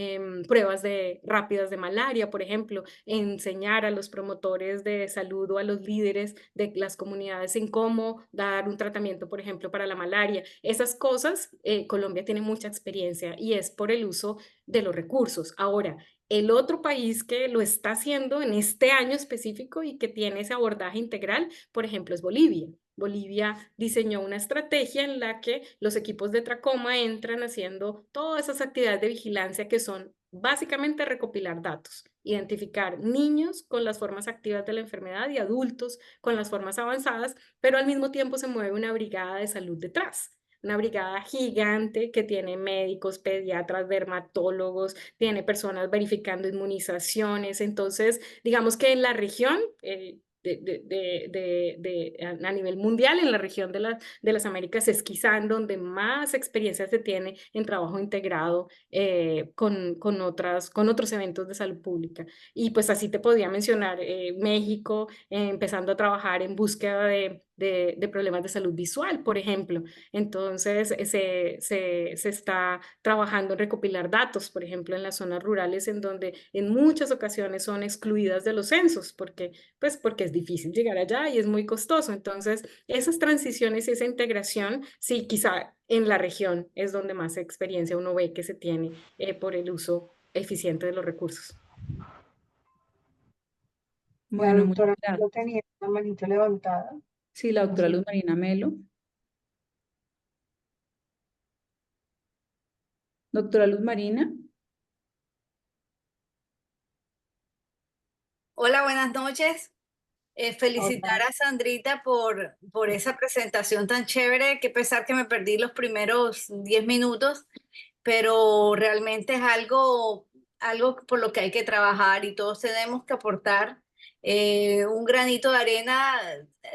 pruebas rápidas de malaria, por ejemplo, enseñar a los promotores de salud o a los líderes de las comunidades en cómo dar un tratamiento, por ejemplo, para la malaria. Esas cosas, Colombia tiene mucha experiencia y es por el uso de los recursos. Ahora, el otro país que lo está haciendo en este año específico y que tiene ese abordaje integral, por ejemplo, es Bolivia. Bolivia diseñó una estrategia en la que los equipos de tracoma entran haciendo todas esas actividades de vigilancia que son básicamente recopilar datos, identificar niños con las formas activas de la enfermedad y adultos con las formas avanzadas, pero al mismo tiempo se mueve una brigada de salud detrás. Una brigada gigante que tiene médicos, pediatras, dermatólogos, tiene personas verificando inmunizaciones. Entonces, digamos que en la región, a nivel mundial, en la región de las Américas, es quizá en donde más experiencia se tiene en trabajo integrado con otros eventos de salud pública. Y pues así te podía mencionar México, empezando a trabajar en búsqueda de problemas de salud visual, por ejemplo. Entonces, se está trabajando en recopilar datos, por ejemplo, en las zonas rurales, en donde en muchas ocasiones son excluidas de los censos, porque es difícil llegar allá y es muy costoso. Entonces, esas transiciones y esa integración, sí, quizá en la región es donde más experiencia uno ve que se tiene por el uso eficiente de los recursos. La Bueno, muchas doctora gracias. lo tenía la manito levantada. Sí, la doctora Sí. Luz Marina Melo. Doctora Luz Marina. Hola, buenas noches. Felicitar Hola. a Sandrita por esa presentación tan chévere, que pesar que me perdí los primeros 10 minutos, pero realmente es algo por lo que hay que trabajar y todos tenemos que aportar un granito de arena,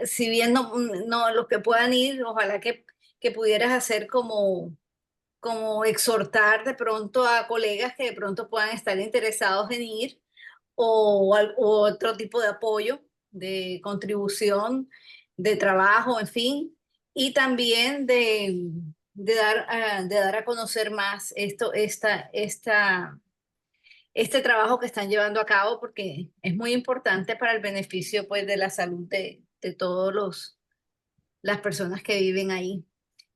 si bien no los que puedan ir, ojalá que pudieras hacer como exhortar de pronto a colegas que de pronto puedan estar interesados en ir o otro tipo de apoyo, de contribución, de trabajo, en fin, y también de dar a conocer más este trabajo que están llevando a cabo, porque es muy importante para el beneficio, pues, de la salud de todos las personas que viven ahí.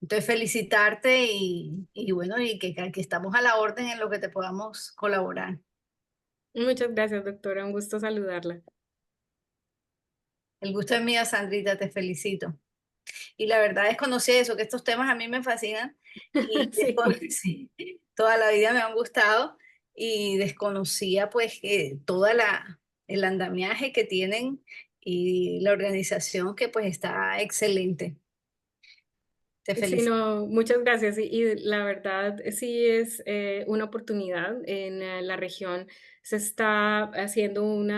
Entonces, felicitarte y bueno, y que estamos a la orden en lo que te podamos colaborar. Muchas gracias, doctora. Un gusto saludarla. El gusto es mío, Sandrita, te felicito. Y la verdad desconocía eso, que estos temas a mí me fascinan y Sí. sí, toda la vida me han gustado y desconocía pues que el andamiaje que tienen y la organización que pues está excelente. Te Sí, felicito. no, muchas gracias. Y la verdad, sí es una oportunidad. En la región se está haciendo un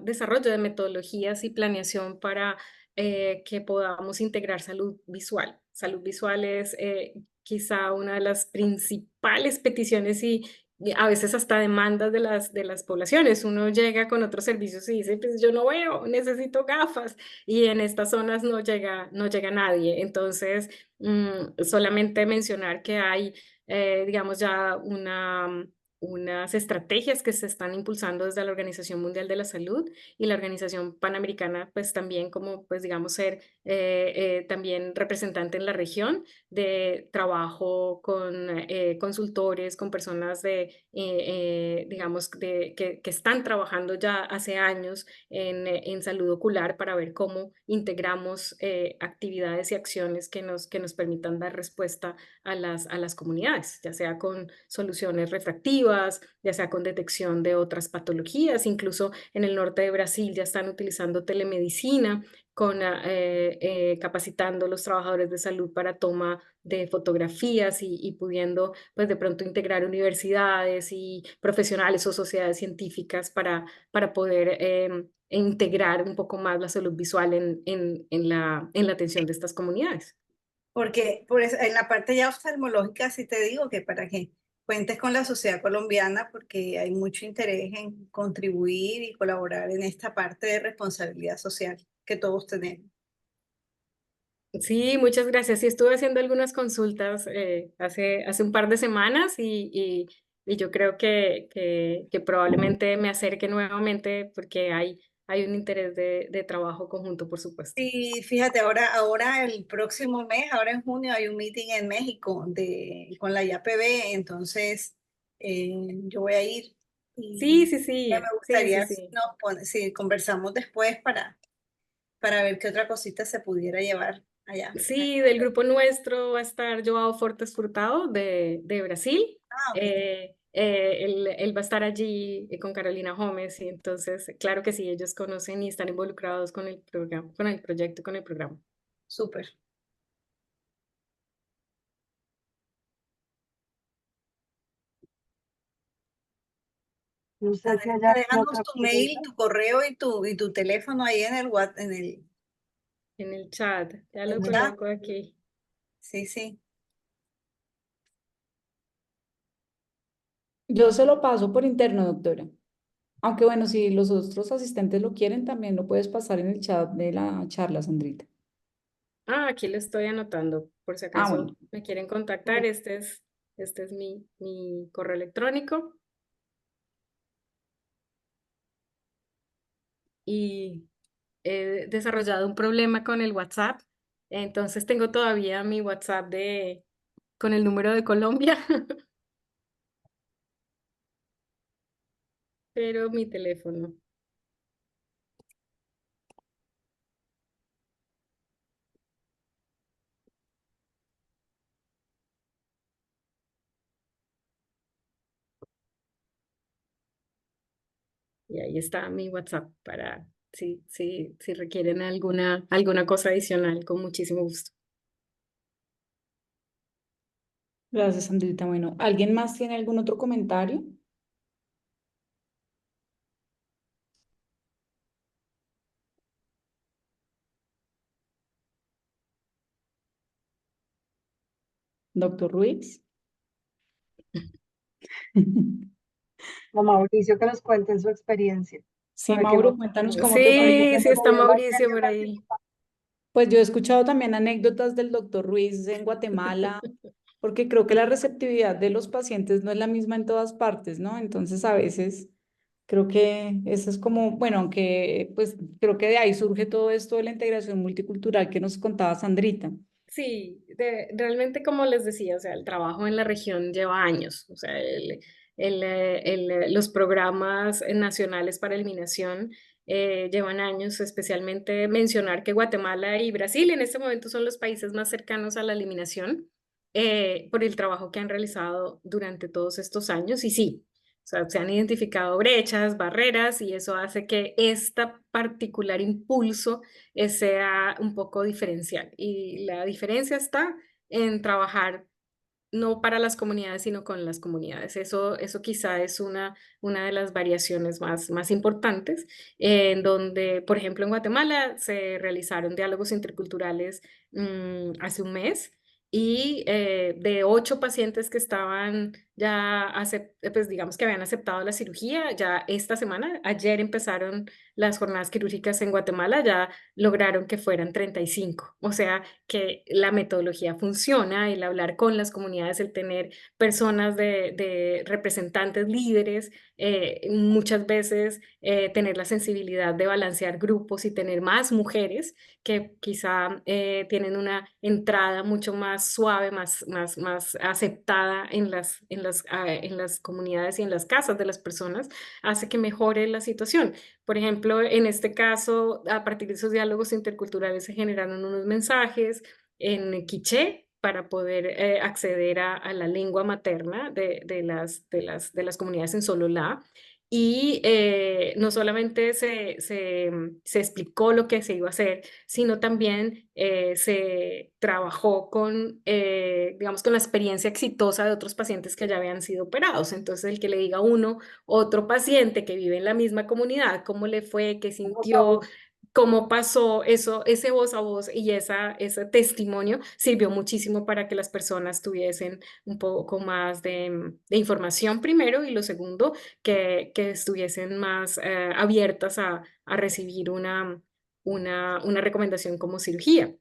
desarrollo de metodologías y planeación para que podamos integrar salud visual. Salud visual es quizá una de las principales peticiones y a veces hasta demandas de las poblaciones. Uno llega con otros servicios y dice, pues yo no veo, necesito gafas. Y en estas zonas no llega nadie. Entonces, solamente mencionar que hay, digamos, ya unas estrategias que se están impulsando desde la Organización Mundial de la Salud y la Organización Panamericana, pues también como, pues digamos, ser también representante en la región de trabajo con consultores, con personas digamos, que están trabajando ya hace años en salud ocular para ver cómo integramos actividades y acciones que nos permitan dar respuesta a las comunidades, ya sea con soluciones refractivas, ya sea con detección de otras patologías. Incluso en el norte de Brasil ya están utilizando telemedicina capacitando a los trabajadores de salud para toma de fotografías y pudiendo pues de pronto integrar universidades y profesionales o sociedades científicas para poder integrar un poco más la salud visual en la atención de estas comunidades. Porque en la parte ya oftalmológica sí te digo que para que cuentes con la sociedad colombiana, porque hay mucho interés en contribuir y colaborar en esta parte de responsabilidad social que todos tenemos. Sí, muchas gracias. Sí, estuve haciendo algunas consultas hace un par de semanas y yo creo que probablemente me acerque nuevamente porque hay un interés de trabajo conjunto, por supuesto. Y fíjate, ahora el próximo mes, ahora en junio, hay un meeting en México con la IAPB, entonces yo voy a ir Sí, y sí, ya sí, me sí, sí, gustaría sí. si conversamos después para ver qué otra cosita se pudiera llevar allá. Sí, del grupo nuestro va a estar Joao Fortes Furtado de Brasil. Ah, ok. Él va a estar allí con Carolina Gómez y entonces, claro que sí, ellos conocen y están involucrados con el programa, con el proyecto, con el programa. Súper. No sé si hay alguna Déjanos otra tu mail, pregunta. tu correo y tu teléfono ahí en el WhatsApp, En el chat, ya lo el chat. coloco aquí. Sí, sí. Yo se lo paso por interno, doctora. Aunque bueno, si los otros asistentes lo quieren, también lo puedes pasar en el chat de la charla, Sandrita. Ah, aquí lo estoy anotando, por si Ah, bueno. acaso me quieren contactar. Este es mi correo electrónico. Y he desarrollado un problema con el WhatsApp, entonces tengo todavía mi WhatsApp con el número de Colombia, pero mi teléfono. Y ahí está mi WhatsApp para si requieren alguna cosa adicional, con muchísimo gusto. Gracias, Sandrita. Bueno, ¿alguien más tiene algún otro comentario? Doctor Ruiz. O Mauricio que nos cuente su experiencia. Sí, A ver qué Mauro, más cuéntanos cómo te pareció Sí, que sí hemos está podido Mauricio por ahí. Pues yo he escuchado también anécdotas del doctor Ruiz en Guatemala, porque creo que la receptividad de los pacientes no es la misma en todas partes, ¿no? Entonces a veces creo que eso es como, bueno, aunque pues creo que de ahí surge todo esto de la integración multicultural que nos contaba Sandrita. Sí, realmente como les decía, o sea, el trabajo en la región lleva años, o sea, los programas nacionales para eliminación llevan años, especialmente mencionar que Guatemala y Brasil en este momento son los países más cercanos a la eliminación por el trabajo que han realizado durante todos estos años. Y sí, o sea, se han identificado brechas, barreras, y eso hace que este particular impulso sea un poco diferencial. Y la diferencia está en trabajar no para las comunidades, sino con las comunidades. Eso quizá es una de las variaciones más importantes, en donde, por ejemplo, en Guatemala se realizaron diálogos interculturales hace un mes. Y de 8 pacientes que estaban ya, pues digamos que habían aceptado la cirugía, ya esta semana, ayer empezaron las jornadas quirúrgicas en Guatemala, ya lograron que fueran 35. O sea, que la metodología funciona, el hablar con las comunidades, el tener personas de representantes líderes, muchas veces tener la sensibilidad de balancear grupos y tener más mujeres que quizá tienen una entrada mucho más suave, más aceptada en las comunidades y en las casas de las personas, hace que mejore la situación. Por ejemplo, en este caso, a partir de esos diálogos interculturales se generaron unos mensajes en quiché para poder acceder a la lengua materna de las comunidades en Sololá. Y no solamente se explicó lo que se iba a hacer, sino también se trabajó digamos, con la experiencia exitosa de otros pacientes que ya habían sido operados. Entonces, el que le diga a uno, otro paciente que vive en la misma comunidad, cómo le fue, qué sintió, cómo pasó eso, ese voz a voz y ese testimonio sirvió muchísimo para que las personas tuviesen un poco más de información primero, y lo segundo, que estuviesen más abiertas a recibir una recomendación como cirugía.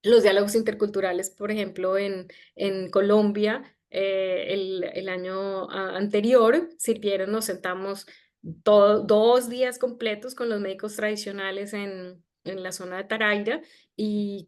Los diálogos interculturales, por ejemplo, en Colombia, el año anterior sirvieron, nos sentamos 2 días completos con los médicos tradicionales en la zona de Taraira, y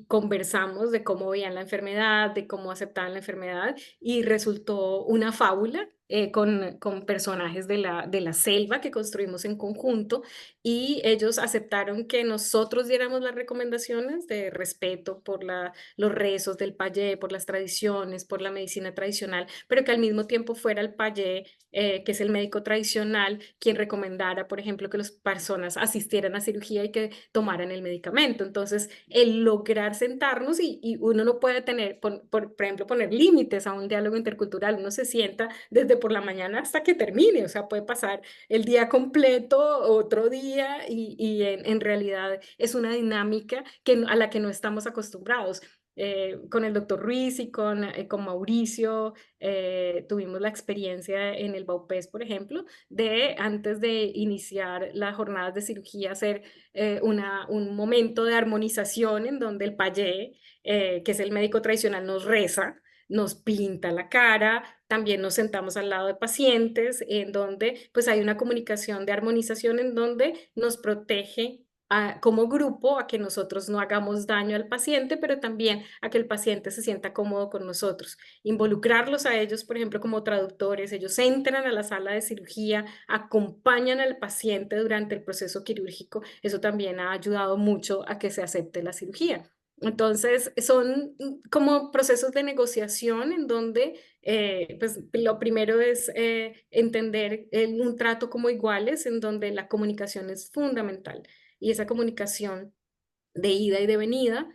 conversamos de cómo veían la enfermedad, de cómo aceptaban la enfermedad, y resultó una fábula con personajes de la selva que construimos en conjunto, y ellos aceptaron que nosotros diéramos las recomendaciones de respeto por los rezos del payé, por las tradiciones, por la medicina tradicional, pero que al mismo tiempo fuera el payé, que es el médico tradicional, quien recomendara, por ejemplo, que las personas asistieran a cirugía y que tomaran el medicamento. Entonces, el lograr sentarnos, y uno no puede tener, por ejemplo, poner límites a un diálogo intercultural, uno se sienta desde por la mañana hasta que termine, o sea, puede pasar el día completo, otro día, y en realidad es una dinámica a la que no estamos acostumbrados. Con el doctor Ruiz y con Mauricio tuvimos la experiencia en el Baupés, por ejemplo, de antes de iniciar las jornadas de cirugía hacer un momento de armonización en donde el payé, que es el médico tradicional, nos reza, nos pinta la cara, también nos sentamos al lado de pacientes, en donde pues hay una comunicación de armonización en donde nos protege como grupo a que nosotros no hagamos daño al paciente, pero también a que el paciente se sienta cómodo con nosotros. Involucrarlos a ellos, por ejemplo, como traductores, ellos entran a la sala de cirugía, acompañan al paciente durante el proceso quirúrgico, eso también ha ayudado mucho a que se acepte la cirugía. Entonces, son como procesos de negociación en donde pues lo primero es entender un trato como iguales, en donde la comunicación es fundamental y esa comunicación de ida y de venida,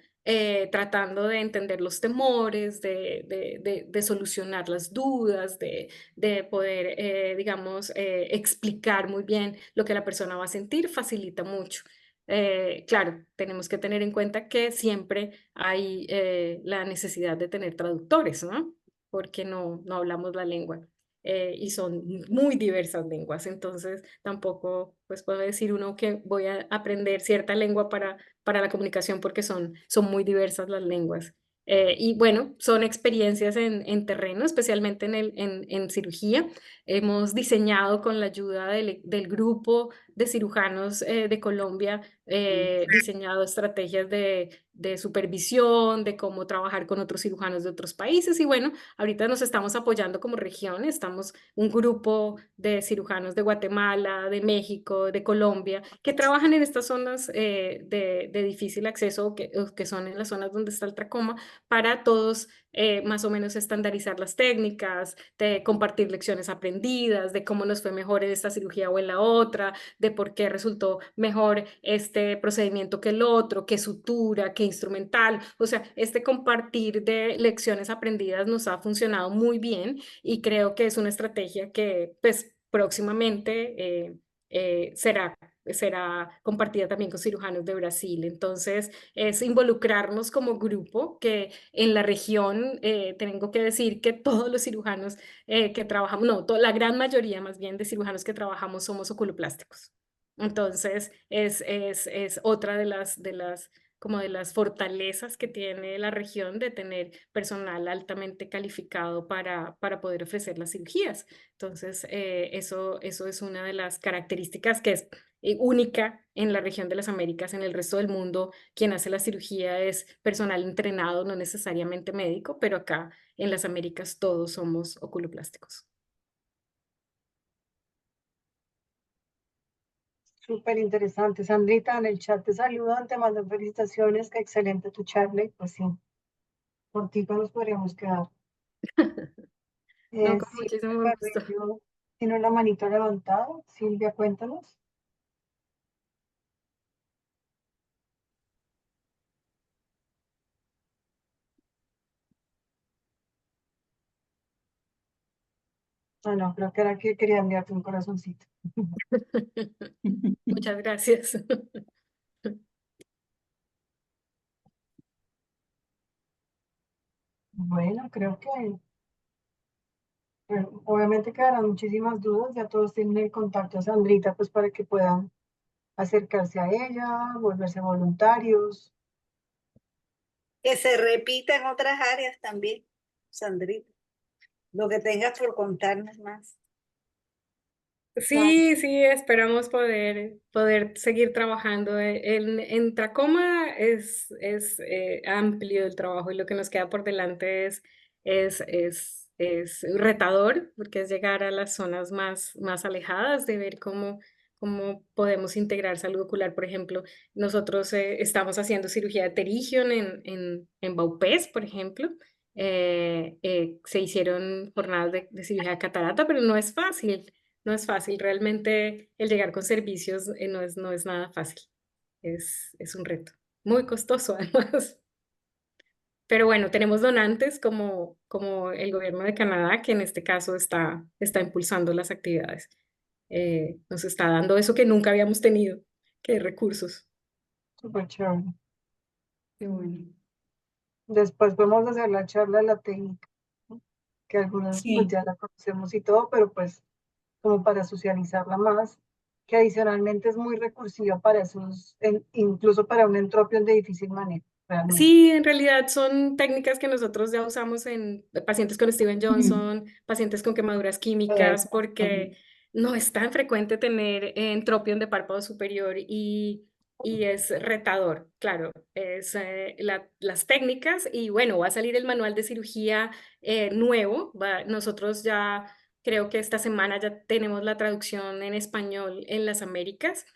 tratando de entender los temores, de solucionar las dudas, de poder, digamos, explicar muy bien lo que la persona va a sentir, facilita mucho. Claro, tenemos que tener en cuenta que siempre hay la necesidad de tener traductores, ¿no? Porque no hablamos la lengua. Y son muy diversas lenguas, entonces tampoco pues puedo decir uno que voy a aprender cierta lengua para la comunicación porque son muy diversas las lenguas. Y bueno, son experiencias en terreno, especialmente en cirugía. Hemos diseñado con la ayuda del grupo de cirujanos de Colombia, diseñado estrategias de supervisión, de cómo trabajar con otros cirujanos de otros países y bueno, ahorita nos estamos apoyando como región, estamos un grupo de cirujanos de Guatemala, de México, de Colombia, que trabajan en estas zonas de difícil acceso, que son en las zonas donde está el tracoma, para todos más o menos estandarizar las técnicas, de compartir lecciones aprendidas, de cómo nos fue mejor en esta cirugía o en la otra, de por qué resultó mejor este procedimiento que el otro, qué sutura, qué instrumental. O sea, este compartir de lecciones aprendidas nos ha funcionado muy bien y creo que es una estrategia que pues próximamente será compartida también con cirujanos de Brasil. Entonces, es involucrarnos como grupo, que en la región tengo que decir que todos los cirujanos que trabajamos, no, la gran mayoría más bien de cirujanos que trabajamos somos oculoplásticos. Entonces, es otra como de las fortalezas que tiene la región de tener personal altamente calificado para poder ofrecer las cirugías. Entonces, eso es una de las características que es única en la región de las Américas. En el resto del mundo, quien hace la cirugía es personal entrenado, no necesariamente médico, pero acá en las Américas todos somos oculoplásticos. Súper interesante. Sandrita, en el chat te saludan, te mandan felicitaciones, qué excelente tu charla y pues sí, por ti pues nos podríamos quedar. No, con Silvia muchísimo gusto. Carrillo tiene la manito levantada. Silvia, cuéntanos. Ah, no, creo que era que quería enviarte un corazoncito. Muchas gracias. Bueno, creo que obviamente quedarán muchísimas dudas, ya todos tienen el contacto de Sandrita pues para que puedan acercarse a ella, volverse voluntarios. Que se repita en otras áreas también, Sandrita. Lo que tengas por contarnos más. Sí, sí, esperamos poder seguir trabajando. En tracoma es amplio el trabajo y lo que nos queda por delante es retador, porque es llegar a las zonas más alejadas, de ver cómo podemos integrar salud ocular. Por ejemplo, nosotros estamos haciendo cirugía de pterigion en Vaupés, por ejemplo. Se hicieron jornadas de cirugía de catarata, pero no es fácil. No es fácil, realmente el llegar con servicios no es nada fácil, es un reto, muy costoso además. Pero bueno, tenemos donantes como el gobierno de Canadá, que en este caso está impulsando las actividades. Nos está dando eso que nunca habíamos tenido, que recursos. Súper chévere. Qué bueno. Después vamos a hacer la charla de la técnica, ¿no? Que algunos pues Sí. ya la conocemos y todo, pero pues como para socializarla más, que adicionalmente es muy recursiva para esos, incluso para un entropio de difícil manejo, realmente. Sí, en realidad son técnicas que nosotros ya usamos en pacientes con Steven Johnson, pacientes con quemaduras químicas, porque no es tan frecuente tener entropión de párpado superior y y es retador, claro, es las técnicas y bueno, va a salir el manual de cirugía nuevo, nosotros ya creo que esta semana ya tenemos la traducción en español en las Américas,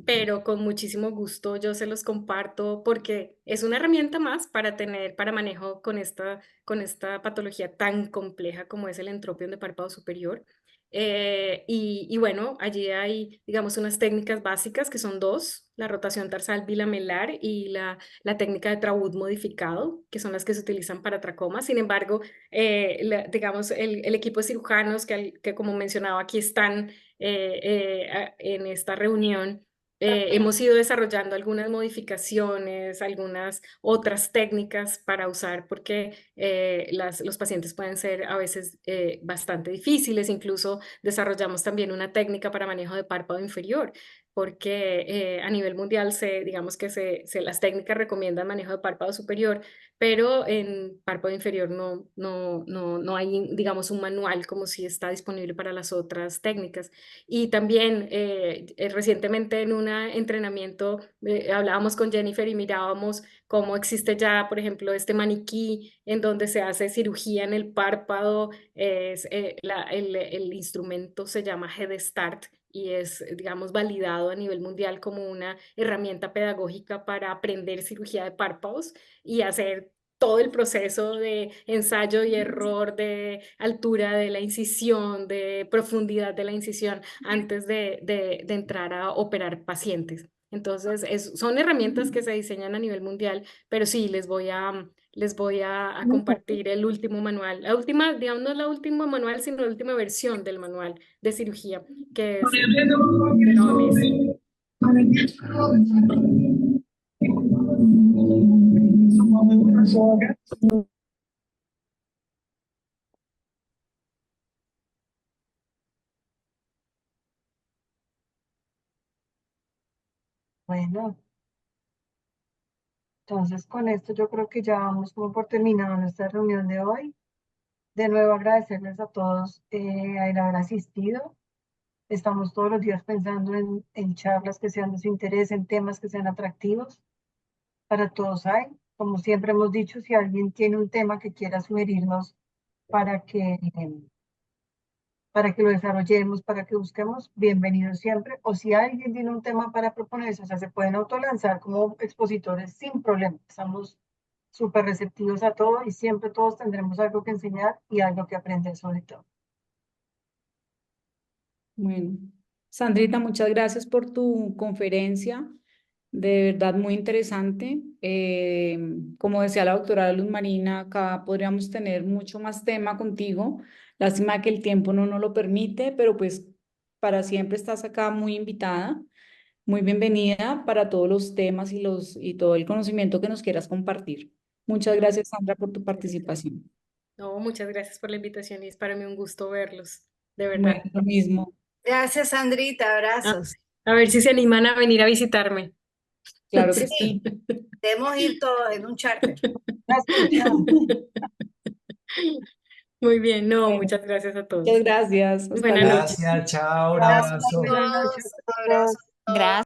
pero con muchísimo gusto yo se los comparto porque es una herramienta más para tener, para manejo con esta patología tan compleja como es el entropión de párpado superior. Y bueno, allí hay, digamos, unas técnicas básicas que son dos, la rotación tarsal bilamelar y la técnica de Trabut modificado, que son las que se utilizan para tracoma. Sin embargo, digamos, el equipo de cirujanos que como mencionaba aquí están en esta reunión, hemos ido desarrollando algunas modificaciones, algunas otras técnicas para usar porque los pacientes pueden ser a veces bastante difíciles. Incluso desarrollamos también una técnica para manejo de párpado inferior porque a nivel mundial digamos que las técnicas recomiendan manejo de párpado superior, pero en párpado inferior no hay, digamos, un manual como si está disponible para las otras técnicas. Y también recientemente en un entrenamiento hablábamos con Jennifer y mirábamos cómo existe ya, por ejemplo, este maniquí en donde se hace cirugía en el párpado. El instrumento se llama Head Start y es, digamos, validado a nivel mundial como una herramienta pedagógica para aprender cirugía de párpados y hacer todo el proceso de ensayo y error, de altura de la incisión, de profundidad de la incisión antes de entrar a operar pacientes. Entonces, son herramientas que se diseñan a nivel mundial, pero sí, les voy a compartir el último manual, la última, digamos, no la última manual, sino la última versión del manual de cirugía, que es de la OMS. Bueno, entonces con esto yo creo que ya vamos como por terminada nuestra reunión de hoy. De nuevo agradecerles a todos el haber asistido. Estamos todos los días pensando en charlas que sean de su interés, en temas que sean atractivos. Para todos hay. Como siempre hemos dicho, si alguien tiene un tema que quiera sugerirnos para que, para que lo desarrollemos, para que busquemos, bienvenido siempre. O si alguien tiene un tema para proponerse, o sea, se pueden autolanzar como expositores sin problema. Estamos súper receptivos a todo y siempre todos tendremos algo que enseñar y algo que aprender sobre todo. Bueno, Sandrita, muchas gracias por tu conferencia, de verdad muy interesante. Como decía la doctora Luz Marina, acá podríamos tener mucho más tema contigo. Lástima que el tiempo no nos lo permite, pero pues para siempre estás acá muy invitada, muy bienvenida para todos los temas y todo el conocimiento que nos quieras compartir. Muchas gracias, Sandra, por tu participación. No, muchas gracias por la invitación y es para mí un gusto verlos, de verdad. Bueno, lo mismo. Gracias, Sandrita, abrazos. A ver si se animan a venir a visitarme. Claro que sí. Debemos ir todos en un charter. Muy bien, no, Bueno, muchas gracias a todos. muchas gracias. Hasta Buenas luego. noches. Gracias, chao, un Gracias abrazo. a Buenas todos. noches a Abrazo todos. a todos. Gracias.